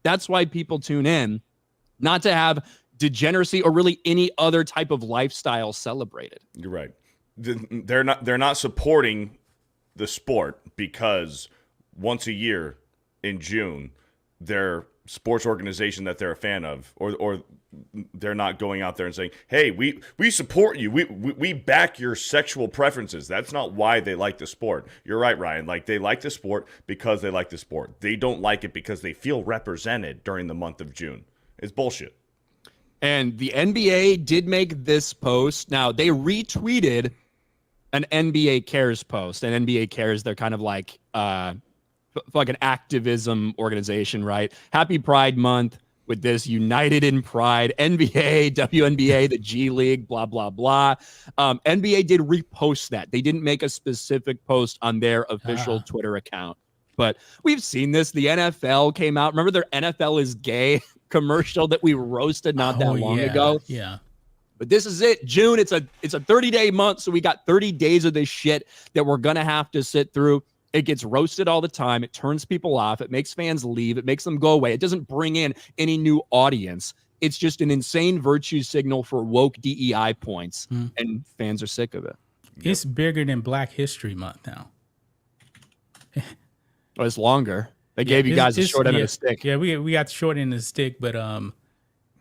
That's why people tune in, not to have degeneracy or really any other type of lifestyle celebrated. You're right. They're not supporting the sport because once a year in June, their sports organization that they're a fan of, or they're not going out there and saying, "Hey, we support you. We back your sexual preferences." That's not why they like the sport. You're right, Ryan. They like the sport because they like the sport. They don't like it because they feel represented during the month of June. It's bullshit. And the NBA did make this post. Now, they retweeted an NBA Cares post. And NBA Cares, they're kind of like an activism organization, right? Happy Pride Month with this United in Pride, NBA, WNBA, the G League, blah, blah, blah. NBA did repost that. They didn't make a specific post on their official Twitter account. But we've seen this. The NFL came out. Remember their NFL is gay commercial that we roasted not that long ago? Yeah. But this is it. June, it's a 30-day month, so we got 30 days of this shit that we're going to have to sit through. It gets roasted all the time. It turns people off. It makes fans leave. It makes them go away. It doesn't bring in any new audience. It's just an insane virtue signal for woke DEI points, and fans are sick of it. It's bigger than Black History Month now. Well, it's longer. They gave you guys a short end of the stick. Yeah, we got the short end of the stick, but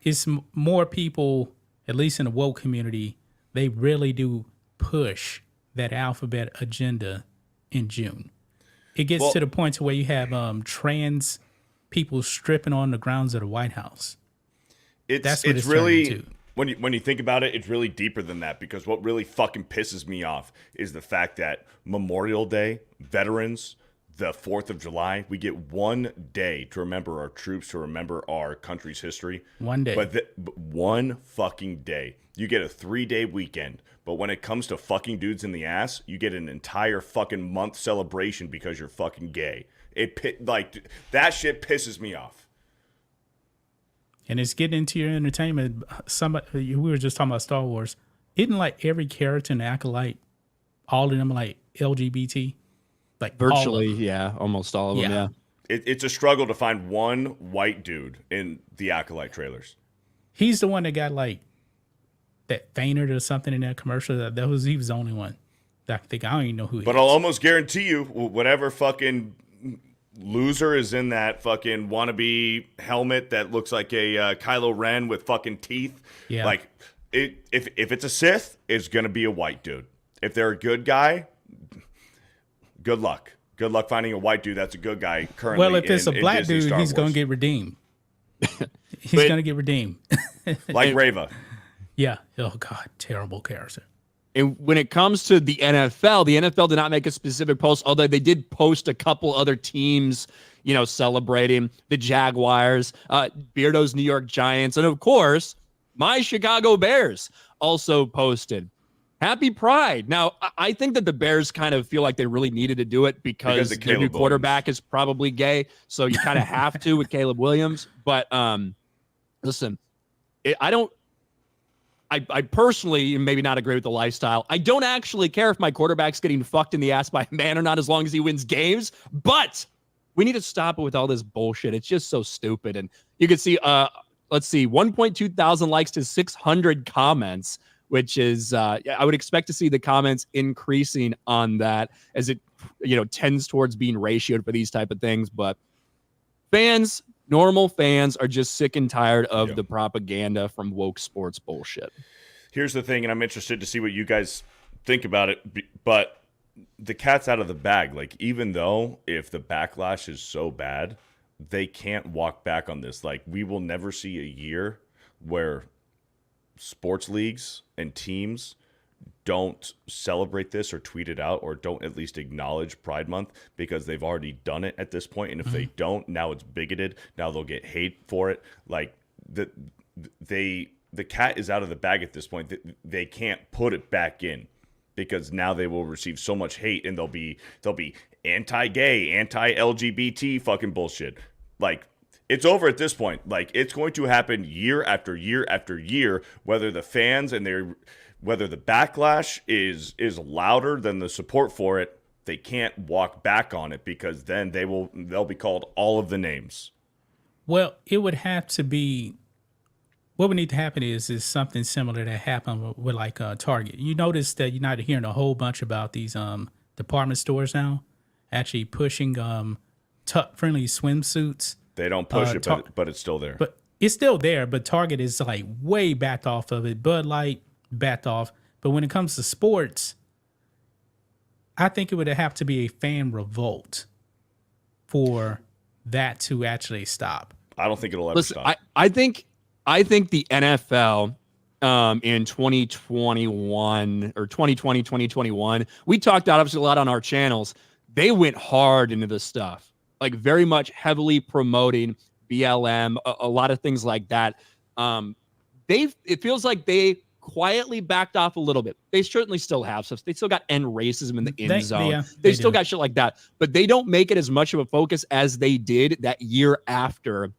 it's more people, at least in the woke community, they really do push that alphabet agenda in June. It gets to the point to where you have trans people stripping on the grounds of the White House. It's really, when you think about it, it's really deeper than that, because what really fucking pisses me off is the fact that Memorial Day, veterans, the 4th of July, we get 1 day to remember our troops, to remember our country's history. 1 day. But one fucking day. You get a 3-day weekend. But when it comes to fucking dudes in the ass, you get an entire fucking month celebration because you're fucking gay. That shit pisses me off. And it's getting into your entertainment. We were just talking about Star Wars. Isn't every character in Acolyte, all of them are LGBT? Virtually, yeah, almost all of them, yeah. It's a struggle to find one white dude in the Acolyte trailers. He's the one that got like that fainted or something in that commercial. He was the only one. I think I don't even know who. But I'll almost guarantee you, whatever fucking loser is in that fucking wannabe helmet that looks like a Kylo Ren with fucking teeth. Yeah. Like if it's a Sith, it's gonna be a white dude. If they're a good guy, good luck. Good luck finding a white dude that's a good guy currently. Well, if it's a black dude, he's going to get redeemed. He's going to get redeemed. Like Reva. Yeah. Oh, God. Terrible character. And when it comes to the NFL did not make a specific post, although they did post a couple other teams, celebrating the Jaguars, Beardo's New York Giants, and of course, my Chicago Bears also posted. Happy Pride. Now, I think that the Bears kind of feel like they really needed to do it because their new quarterback is probably gay. So you kind of have to with Caleb Williams. But listen, I personally maybe not agree with the lifestyle. I don't actually care if my quarterback's getting fucked in the ass by a man or not, as long as he wins games. But we need to stop it with all this bullshit. It's just so stupid. And you can see, let's see, 1.2 thousand likes to 600 comments, which is, I would expect to see the comments increasing on that as it, tends towards being ratioed for these type of things. But normal fans are just sick and tired of the propaganda from woke sports bullshit. Here's the thing, and I'm interested to see what you guys think about it, but the cat's out of the bag. Like, even though if the backlash is so bad, they can't walk back on this. Like, we will never see a year where sports leagues and teams don't celebrate this or tweet it out or don't at least acknowledge Pride Month, because they've already done it at this point. And if they don't, now it's bigoted. Now they'll get hate for it. Like the cat is out of the bag at this point. They can't put it back in, because now they will receive so much hate, and they'll be anti-gay, anti-LGBT fucking bullshit. Like, it's over at this point. Like, it's going to happen year after year after year, whether the fans and whether the backlash is louder than the support for it. They can't walk back on it, because then they'll be called all of the names. Well, it would have to be, what would need to happen is something similar that happened with like Target. You notice that you're not hearing a whole bunch about these department stores now actually pushing tuck-friendly swimsuits. They don't push it, but it's still there. But it's still there, but Target is like way backed off of it. Bud Light backed off. But when it comes to sports, I think it would have to be a fan revolt for that to actually stop. I don't think it'll ever stop. I think the NFL in 2021 or 2020, 2021, we talked obviously a lot on our channels. They went hard into this stuff, like very much heavily promoting BLM, a lot of things like that. It feels like they quietly backed off a little bit. They certainly still have stuff. They still got end racism in the end zone. Yeah, they still got shit like that, but they don't make it as much of a focus as they did that year after,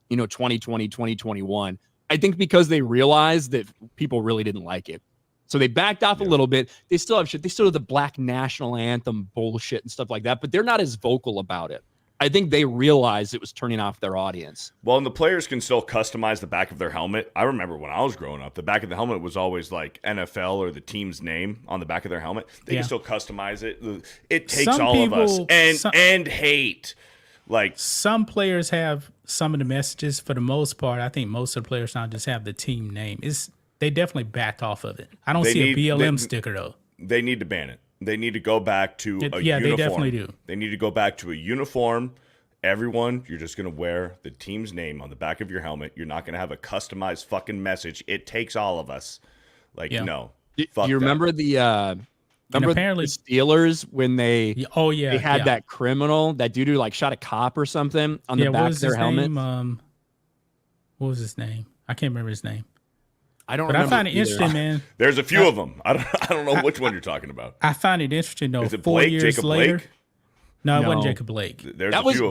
2020, 2021. I think because they realized that people really didn't like it. So they backed off a little bit. They still have shit. They still have the Black National Anthem bullshit and stuff like that, but they're not as vocal about it. I think they realized it was turning off their audience. Well, and the players can still customize the back of their helmet. I remember when I was growing up, the back of the helmet was always like NFL or the team's name on the back of their helmet. They can still customize it. It takes all of us and hate. Like, some players have some of the messages. For the most part, I think most of the players now just have the team name. They definitely backed off of it. I don't see a BLM sticker though. They need to ban it. They need to go back to a uniform. They definitely do. They need to go back to a uniform. Everyone, you're just going to wear the team's name on the back of your helmet. You're not going to have a customized fucking message. It takes all of us. Like, no. Do you remember the apparently the Steelers when they had that criminal, that dude who like shot a cop or something on the back of their helmet? What was his name? I can't remember his name. I don't. But I find it interesting, man. There's a few of them. I don't know which one you're talking about. I find it interesting though. Is it 4 Blake? years Jacob later. Blake? No, it wasn't Jacob Blake. That was the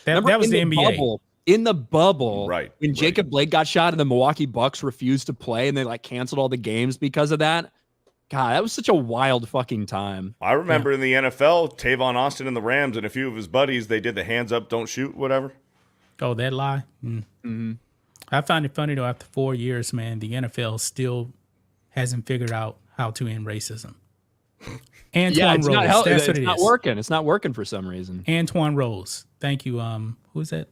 NBA. In the bubble, right? When Jacob Blake got shot and the Milwaukee Bucks refused to play and they like canceled all the games because of that. God, that was such a wild fucking time. I remember in the NFL, Tavon Austin and the Rams and a few of his buddies, they did the hands up, don't shoot, whatever. Oh, that lie. Mm-hmm. I find it funny though. After 4 years, man, the NFL still hasn't figured out how to end racism. Antoine it's Rose, not that's what it's it not is. working. It's not working for some reason. Antoine Rose. Thank you. Who is that?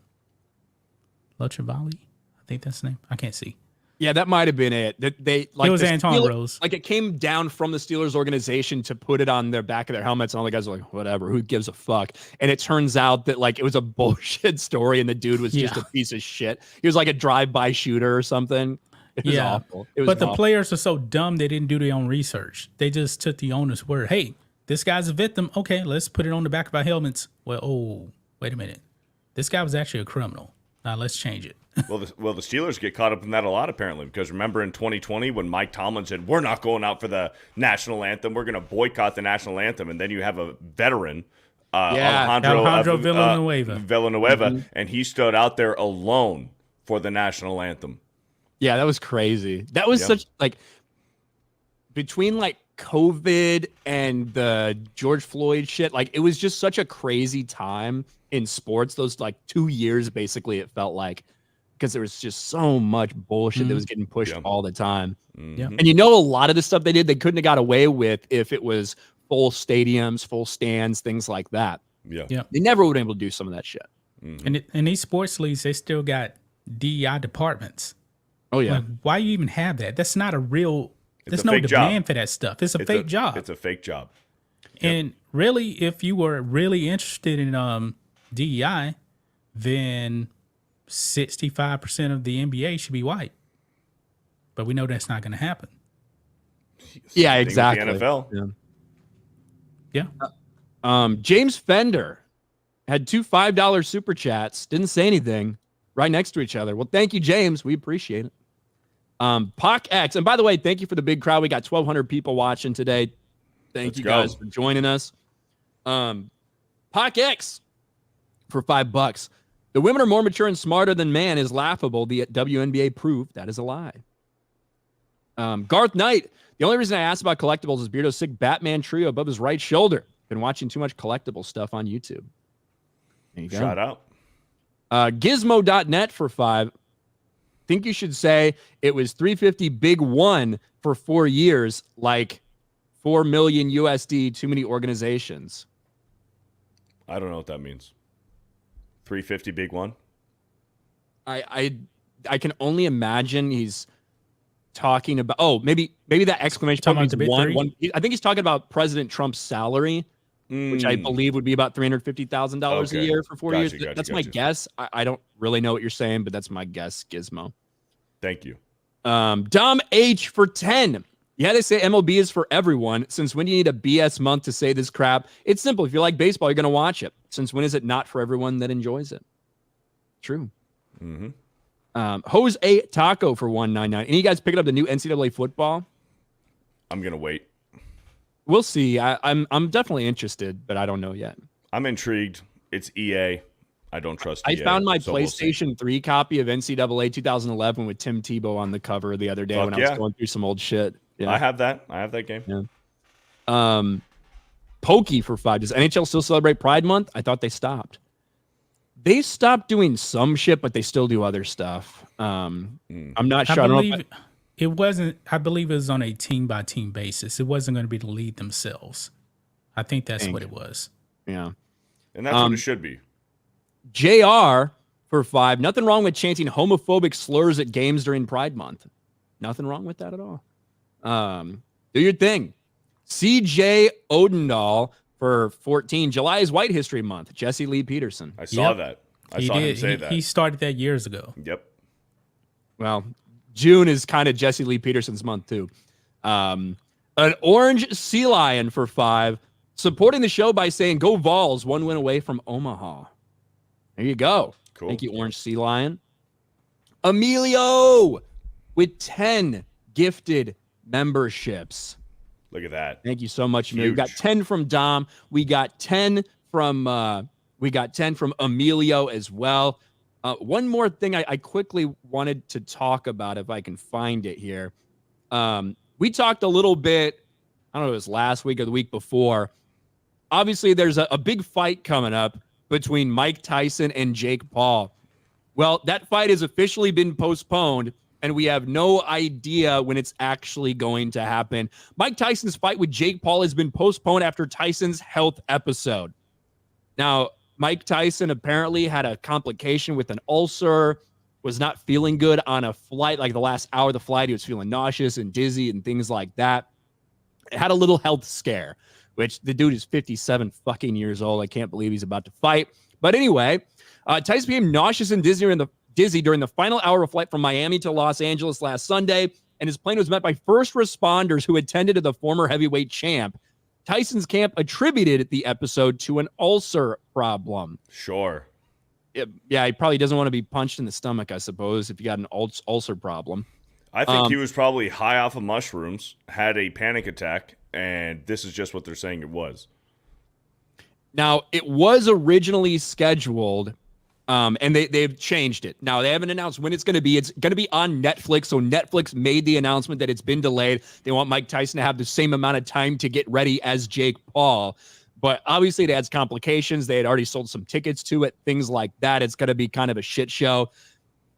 Lutravali? I think that's the name. I can't see. Yeah, that might have been it. That they like It was the Antoine Rose. Like it came down from the Steelers organization to put it on their back of their helmets, and all the guys were like, "Whatever, who gives a fuck?" And it turns out that like it was a bullshit story, and the dude was just a piece of shit. He was like a drive-by shooter or something. It was awful. It was but the awful. players are so dumb they didn't do their own research. They just took the owner's word. Hey, this guy's a victim. Okay, let's put it on the back of our helmets. Well, oh, wait a minute. This guy was actually a criminal. Now let's change it. Well, the Steelers get caught up in that a lot, apparently, because remember in 2020 when Mike Tomlin said, we're not going out for the national anthem, we're going to boycott the national anthem, and then you have a veteran, Alejandro Villanueva, and he stood out there alone for the national anthem. Yeah, that was crazy. That was such like between like COVID and the George Floyd shit, like it was just such a crazy time in sports. Those like 2 years, basically, it felt like, because there was just so much bullshit that was getting pushed all the time. And you know, a lot of the stuff they did, they couldn't have got away with if it was full stadiums, full stands, things like that. Yeah. They never would have been able to do some of that shit. And in these sports leagues, they still got DEI departments. Oh yeah. Like, why you even have that? That's not a real. There's a no fake demand job. for that stuff. It's a fake job. It's a fake job. And really, if you were really interested in DEI, then 65% of the NBA should be white. But we know that's not going to happen. Yeah, Thing with exactly. The NFL. Yeah. James Fender had 2 $5 super chats. Didn't say anything. Right next to each other. Well, thank you, James. We appreciate it. Poc X, and by the way, thank you for the big crowd. We got 1,200 people watching today. Thank you guys for joining us. Poc X for $5. The women are more mature and smarter than man is laughable. The WNBA proved that is a lie. Garth Knight, the only reason I asked about collectibles is Beardo's sick Batman trio above his right shoulder. Been watching too much collectible stuff on YouTube. There you go. Shout out. Gizmo.net for $5. Think you should say it was 350 big one for 4 years, like 4 million USD, too many organizations. I don't know what that means. 350 big one. I can only imagine he's talking about maybe that exclamation point means one. I think he's talking about President Trump's salary, which I believe would be about $350,000 a year for 4 years. That's my guess. I don't really know what you're saying, but that's my guess, Gizmo. Thank you. Dom H for 10. Yeah, they say MLB is for everyone. Since when do you need a BS month to say this crap? It's simple. If you like baseball, you're going to watch it. Since when is it not for everyone that enjoys it? True. Jose Taco for $1.99. Any of you guys picking up the new NCAA football? I'm going to wait. We'll see. I'm definitely interested, but I don't know yet. I'm intrigued. It's EA. I don't trust EA. I found my PlayStation 3 copy of NCAA 2011 with Tim Tebow on the cover the other day when I was going through some old shit. Yeah. I have that. I have that game. Yeah. Pokey for $5. Does NHL still celebrate Pride Month? I thought they stopped. They stopped doing some shit, but they still do other stuff. I'm not sure. It wasn't. I believe it was on a team by team basis. It wasn't going to be the lead themselves. I think that's what it was. Yeah, and that's what it should be. JR for $5. Nothing wrong with chanting homophobic slurs at games during Pride Month. Nothing wrong with that at all. Do your thing. CJ Odendahl for 14. July is White History Month. Jesse Lee Peterson. I saw that. I saw him say that. He started that years ago. Yep. Well, June is kind of Jesse Lee Peterson's month too. An orange sea lion for $5. Supporting the show by saying "Go Vols," 1 win away from Omaha. There you go. Cool. Thank you, Orange Sea Lion. Emilio with 10 gifted memberships. Look at that. Thank you so much, Emilio. We got 10 from Dom. We got 10 from Emilio as well. One more thing I quickly wanted to talk about, if I can find it here. We talked a little bit, I don't know if it was last week or the week before. Obviously, there's a big fight coming up between Mike Tyson and Jake Paul. Well, that fight has officially been postponed, and we have no idea when it's actually going to happen. Mike Tyson's fight with Jake Paul has been postponed after Tyson's health episode. Now, Mike Tyson apparently had a complication with an ulcer, was not feeling good on a flight. Like the last hour of the flight, he was feeling nauseous and dizzy and things like that. Had a little health scare, which the dude is 57 fucking years old. I can't believe he's about to fight. But anyway, Tyson became nauseous and dizzy during the final hour of flight from Miami to Los Angeles last Sunday, and his plane was met by first responders who attended to the former heavyweight champ. Tyson's camp attributed the episode to an ulcer problem. Sure. Yeah, he probably doesn't want to be punched in the stomach, I suppose, if you got an ulcer problem. I think he was probably high off of mushrooms, had a panic attack, and this is just what they're saying it was. Now, it was originally scheduled, and they've changed it. Now, they haven't announced when it's going to be. It's going to be on Netflix, so Netflix made the announcement that it's been delayed. They want Mike Tyson to have the same amount of time to get ready as Jake Paul. But obviously, it adds complications. They had already sold some tickets to it, things like that. It's going to be kind of a shit show.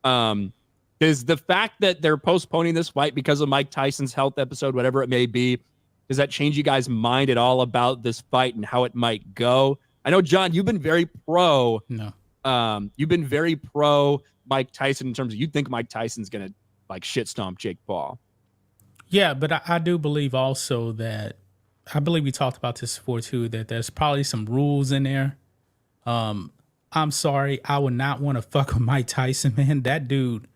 Is the fact that they're postponing this fight because of Mike Tyson's health episode, whatever it may be, does that change you guys' mind at all about this fight and how it might go? I know, John, you've been very pro. No. You've been very pro Mike Tyson in terms of you think Mike Tyson's going to like shit stomp Jake Paul. Yeah, but I do believe also that, I believe we talked about this before too, that there's probably some rules in there. I'm sorry, I would not want to fuck with Mike Tyson, man. That dude,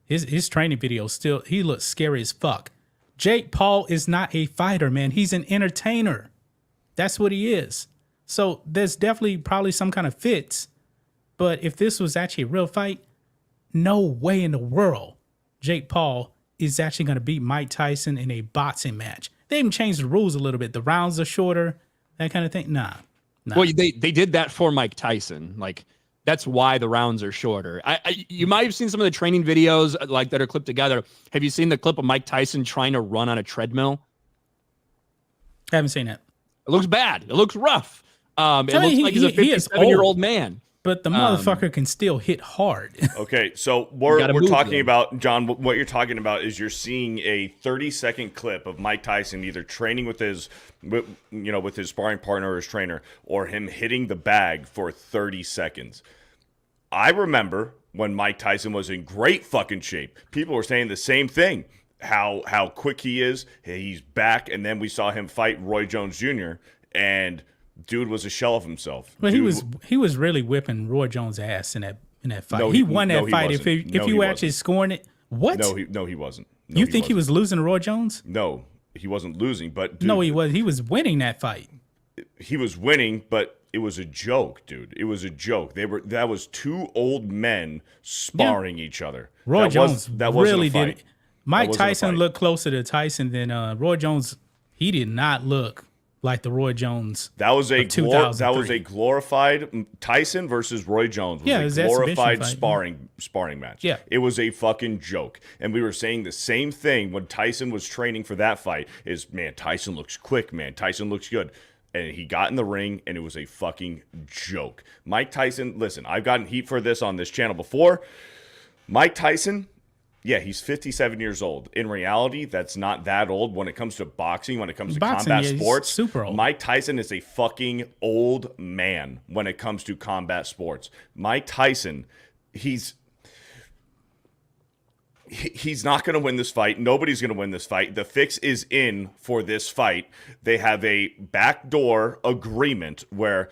his training videos still, he looks scary as fuck. Jake Paul is not a fighter, man. He's an entertainer. That's what he is. So there's definitely probably some kind of fits. But if this was actually a real fight, no way in the world Jake Paul is actually going to beat Mike Tyson in a boxing match. They even changed the rules a little bit. The rounds are shorter, that kind of thing. Nah. Well, they did that for Mike Tyson. Like, that's why the rounds are shorter. You might have seen some of the training videos like that are clipped together. Have you seen the clip of Mike Tyson trying to run on a treadmill? I haven't seen it. It looks bad. It looks rough. It looks like he's a 57-year-old man. But the motherfucker can still hit hard. Okay, so we're talking about, John, what you're talking about is you're seeing a 30-second clip of Mike Tyson either training with his sparring partner or his trainer, or him hitting the bag for 30 seconds. I remember when Mike Tyson was in great fucking shape. People were saying the same thing, how quick he is. He's back, and then we saw him fight Roy Jones Jr., and dude was a shell of himself. But he was really whipping Roy Jones' ass in that fight. No, he won that fight. Wasn't. If you were actually scoring it, what? No, he wasn't. You think he was losing to Roy Jones? No, he wasn't losing. But dude, no, he was. He was winning that fight. He was winning, but it was a joke, dude. It was a joke. That was two old men sparring each other. Roy Jones really did. Mike Tyson looked closer to Tyson than Roy Jones. He did not look like the Roy Jones. That was a glorified Tyson versus Roy Jones. It was a glorified sparring match. Yeah. It was a fucking joke. And we were saying the same thing when Tyson was training for that fight is, man, Tyson looks quick, man. Tyson looks good. And he got in the ring, and it was a fucking joke. Mike Tyson, listen, I've gotten heat for this on this channel before. Mike Tyson, yeah, he's 57 years old. In reality, that's not that old when it comes to boxing, when it comes to combat sports. Super old. Mike Tyson is a fucking old man when it comes to combat sports. Mike Tyson, he's not going to win this fight. Nobody's going to win this fight. The fix is in for this fight. They have a backdoor agreement where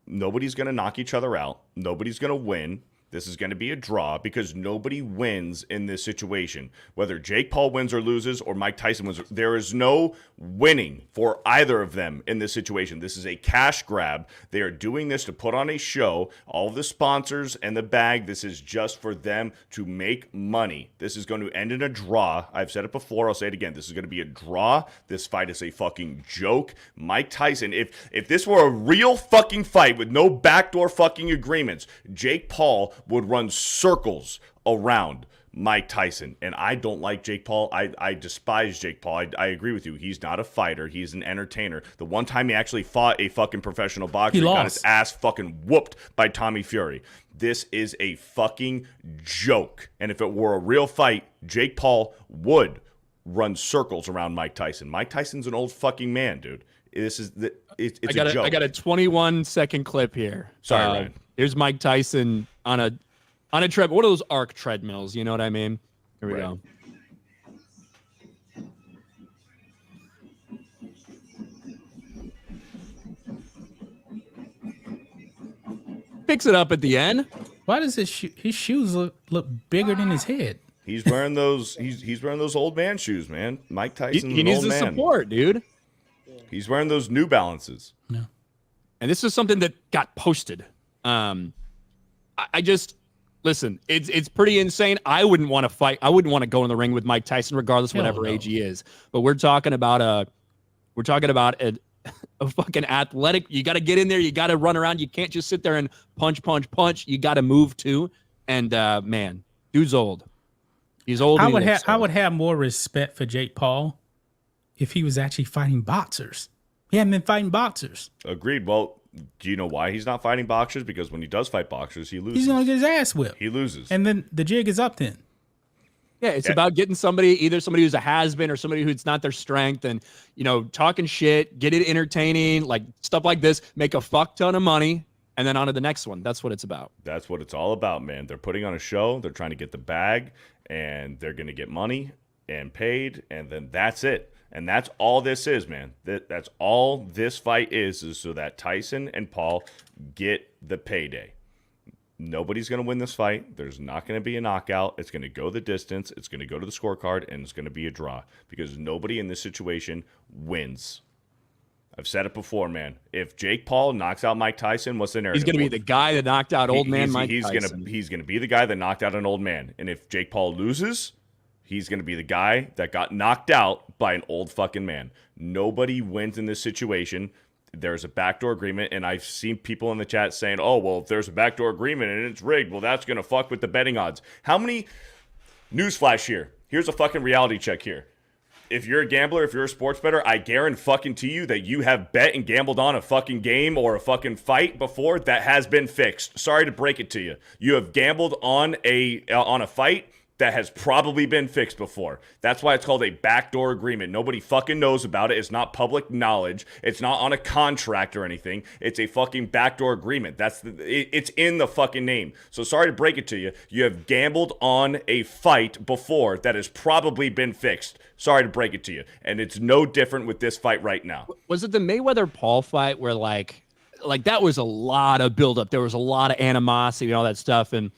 nobody's going to knock each other out. Nobody's going to win. This is going to be a draw because nobody wins in this situation. Whether Jake Paul wins or loses or Mike Tyson wins, there is no winning for either of them in this situation. This is a cash grab. They are doing this to put on a show. All of the sponsors and the bag, this is just for them to make money. This is going to end in a draw. I've said it before. I'll say it again. This is going to be a draw. This fight is a fucking joke. Mike Tyson, if this were a real fucking fight with no backdoor fucking agreements, Jake Paul would run circles around Mike Tyson. And I don't like Jake Paul. I despise Jake Paul. I agree with you. He's not a fighter. He's an entertainer. The one time he actually fought a fucking professional boxer, he got his ass fucking whooped by Tommy Fury. This is a fucking joke. And if it were a real fight, Jake Paul would run circles around Mike Tyson. Mike Tyson's an old fucking man, dude. It's a joke. I got a 21-second clip here. Sorry, Ryan. Here's Mike Tyson on a tread, one of those arc treadmills. You know what I mean? Here we go. Picks it up at the end. Why does his shoes look bigger than his head? He's wearing those. He's wearing those old man shoes, man. Mike Tyson. He needs the support, dude. He's wearing those New Balances. No. And this is something that got posted. I just listen. It's pretty insane. I wouldn't want to fight. I wouldn't want to go in the ring with Mike Tyson, regardless of whatever age he is. But we're talking about a fucking athletic. You got to get in there. You got to run around. You can't just sit there and punch. You got to move too. And man, dude's old. He's old. I would have more respect for Jake Paul if he was actually fighting boxers. He hadn't been fighting boxers. Agreed. Well, do you know why he's not fighting boxers? Because when he does fight boxers, he loses. He's gonna get his ass whipped. He loses. And then the jig is up then. Yeah, it's about getting either somebody who's a has-been or somebody who's not their strength, and talking shit, get it entertaining, like stuff like this, make a fuck ton of money, and then on to the next one. That's what it's about. That's what it's all about, man. They're putting on a show. They're trying to get the bag, and they're gonna get money and paid, and then that's it. And that's all this is, man. That's all this fight is so that Tyson and Paul get the payday. Nobody's going to win this fight. There's not going to be a knockout. It's going to go the distance. It's going to go to the scorecard, and it's going to be a draw because nobody in this situation wins. I've said it before, man. If Jake Paul knocks out Mike Tyson, what's the narrative? He's going to be the guy that knocked out old man Mike Tyson. He's going to be the guy that knocked out an old man. And if Jake Paul loses, he's going to be the guy that got knocked out by an old fucking man. Nobody wins in this situation. There's a backdoor agreement, and I've seen people in the chat saying, oh, well, if there's a backdoor agreement and it's rigged, well, that's going to fuck with the betting odds. How many – newsflash here. Here's a fucking reality check here. If you're a gambler, if you're a sports bettor, I guarantee you that you have bet and gambled on a fucking game or a fucking fight before that has been fixed. Sorry to break it to you. You have gambled on a fight that has probably been fixed before. That's why it's called a backdoor agreement. Nobody fucking knows about it. It's not public knowledge. It's not on a contract or anything. It's a fucking backdoor agreement. It's in the fucking name. So sorry to break it to you. You have gambled on a fight before that has probably been fixed. Sorry to break it to you. And it's no different with this fight right now. Was it the Mayweather-Paul fight where like that was a lot of buildup? There was a lot of animosity and all that stuff, and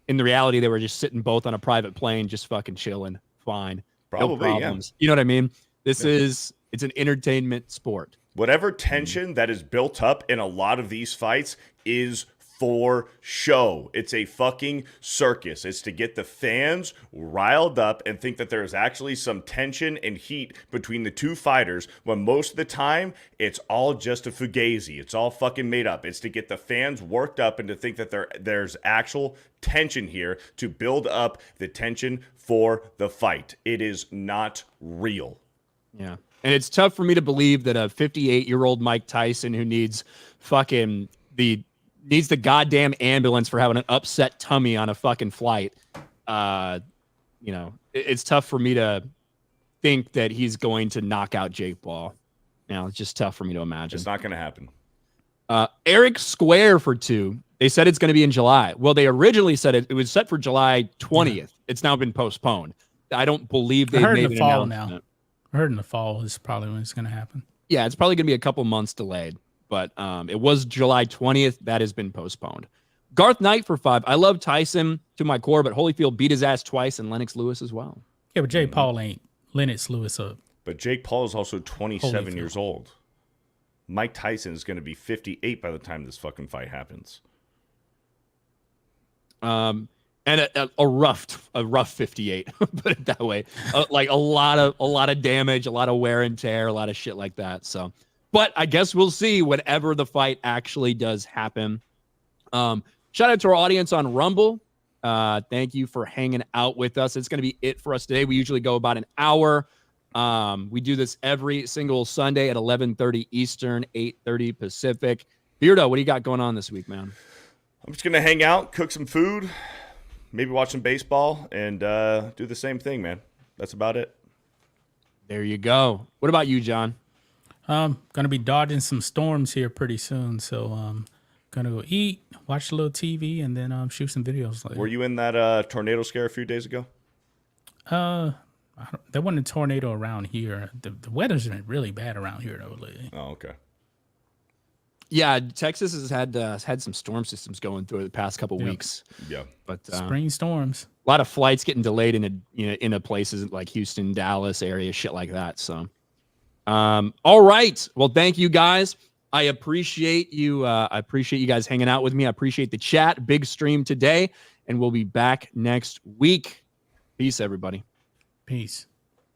in the reality, they were just sitting both on a private plane, just fucking chilling. Fine. Probably, no problems. Yeah. You know what I mean? It's an entertainment sport. Whatever tension that is built up in a lot of these fights is for show. It's a fucking circus. It's to get the fans riled up and think that there is actually some tension and heat between the two fighters, when most of the time it's all just a fugazi. It's all fucking made up. It's to get the fans worked up and to think that there's actual tension here to build up the tension for the fight. It is not real. Yeah. And it's tough for me to believe that a 58-year-old Mike Tyson who needs the goddamn ambulance for having an upset tummy on a fucking flight. It's tough for me to think that he's going to knock out Jake Paul. It's just tough for me to imagine. It's not going to happen. Eric Square for 2. They said it's going to be in July. Well, they originally said it was set for July 20th. Yeah. It's now been postponed. I don't believe they made an announcement. Now. I heard in the fall is probably when it's going to happen. Yeah, it's probably going to be a couple months delayed. But it was July 20th. That has been postponed. Garth Knight for 5. I love Tyson to my core, but Holyfield beat his ass twice, and Lennox Lewis as well. Yeah, but Jake Paul ain't Lennox Lewis up. But Jake Paul is also 27 years old. Mike Tyson is going to be 58 by the time this fucking fight happens. And a rough 58, put it that way. Like a lot of damage, a lot of wear and tear, a lot of shit like that. So. But I guess we'll see whenever the fight actually does happen. Shout out to our audience on Rumble. Thank you for hanging out with us. It's going to be it for us today. We usually go about an hour. We do this every single Sunday at 11:30 Eastern, 8:30 Pacific. Beardo, what do you got going on this week, man? I'm just going to hang out, cook some food, maybe watch some baseball, and do the same thing, man. That's about it. There you go. What about you, John? Gonna be dodging some storms here pretty soon, so gonna go eat, watch a little TV, and then shoot some videos later. Were you in that tornado scare a few days ago? There wasn't a tornado around here. The weather's been really bad around here though lately. Oh, okay. Yeah, Texas has had some storm systems going through the past couple weeks. Yeah, but spring storms. A lot of flights getting delayed in a places like Houston, Dallas area, shit like that. So, all right. Well, thank you guys. I appreciate you. I appreciate you guys hanging out with me. I appreciate the chat. Big stream today, and we'll be back next week. Peace, everybody. Peace.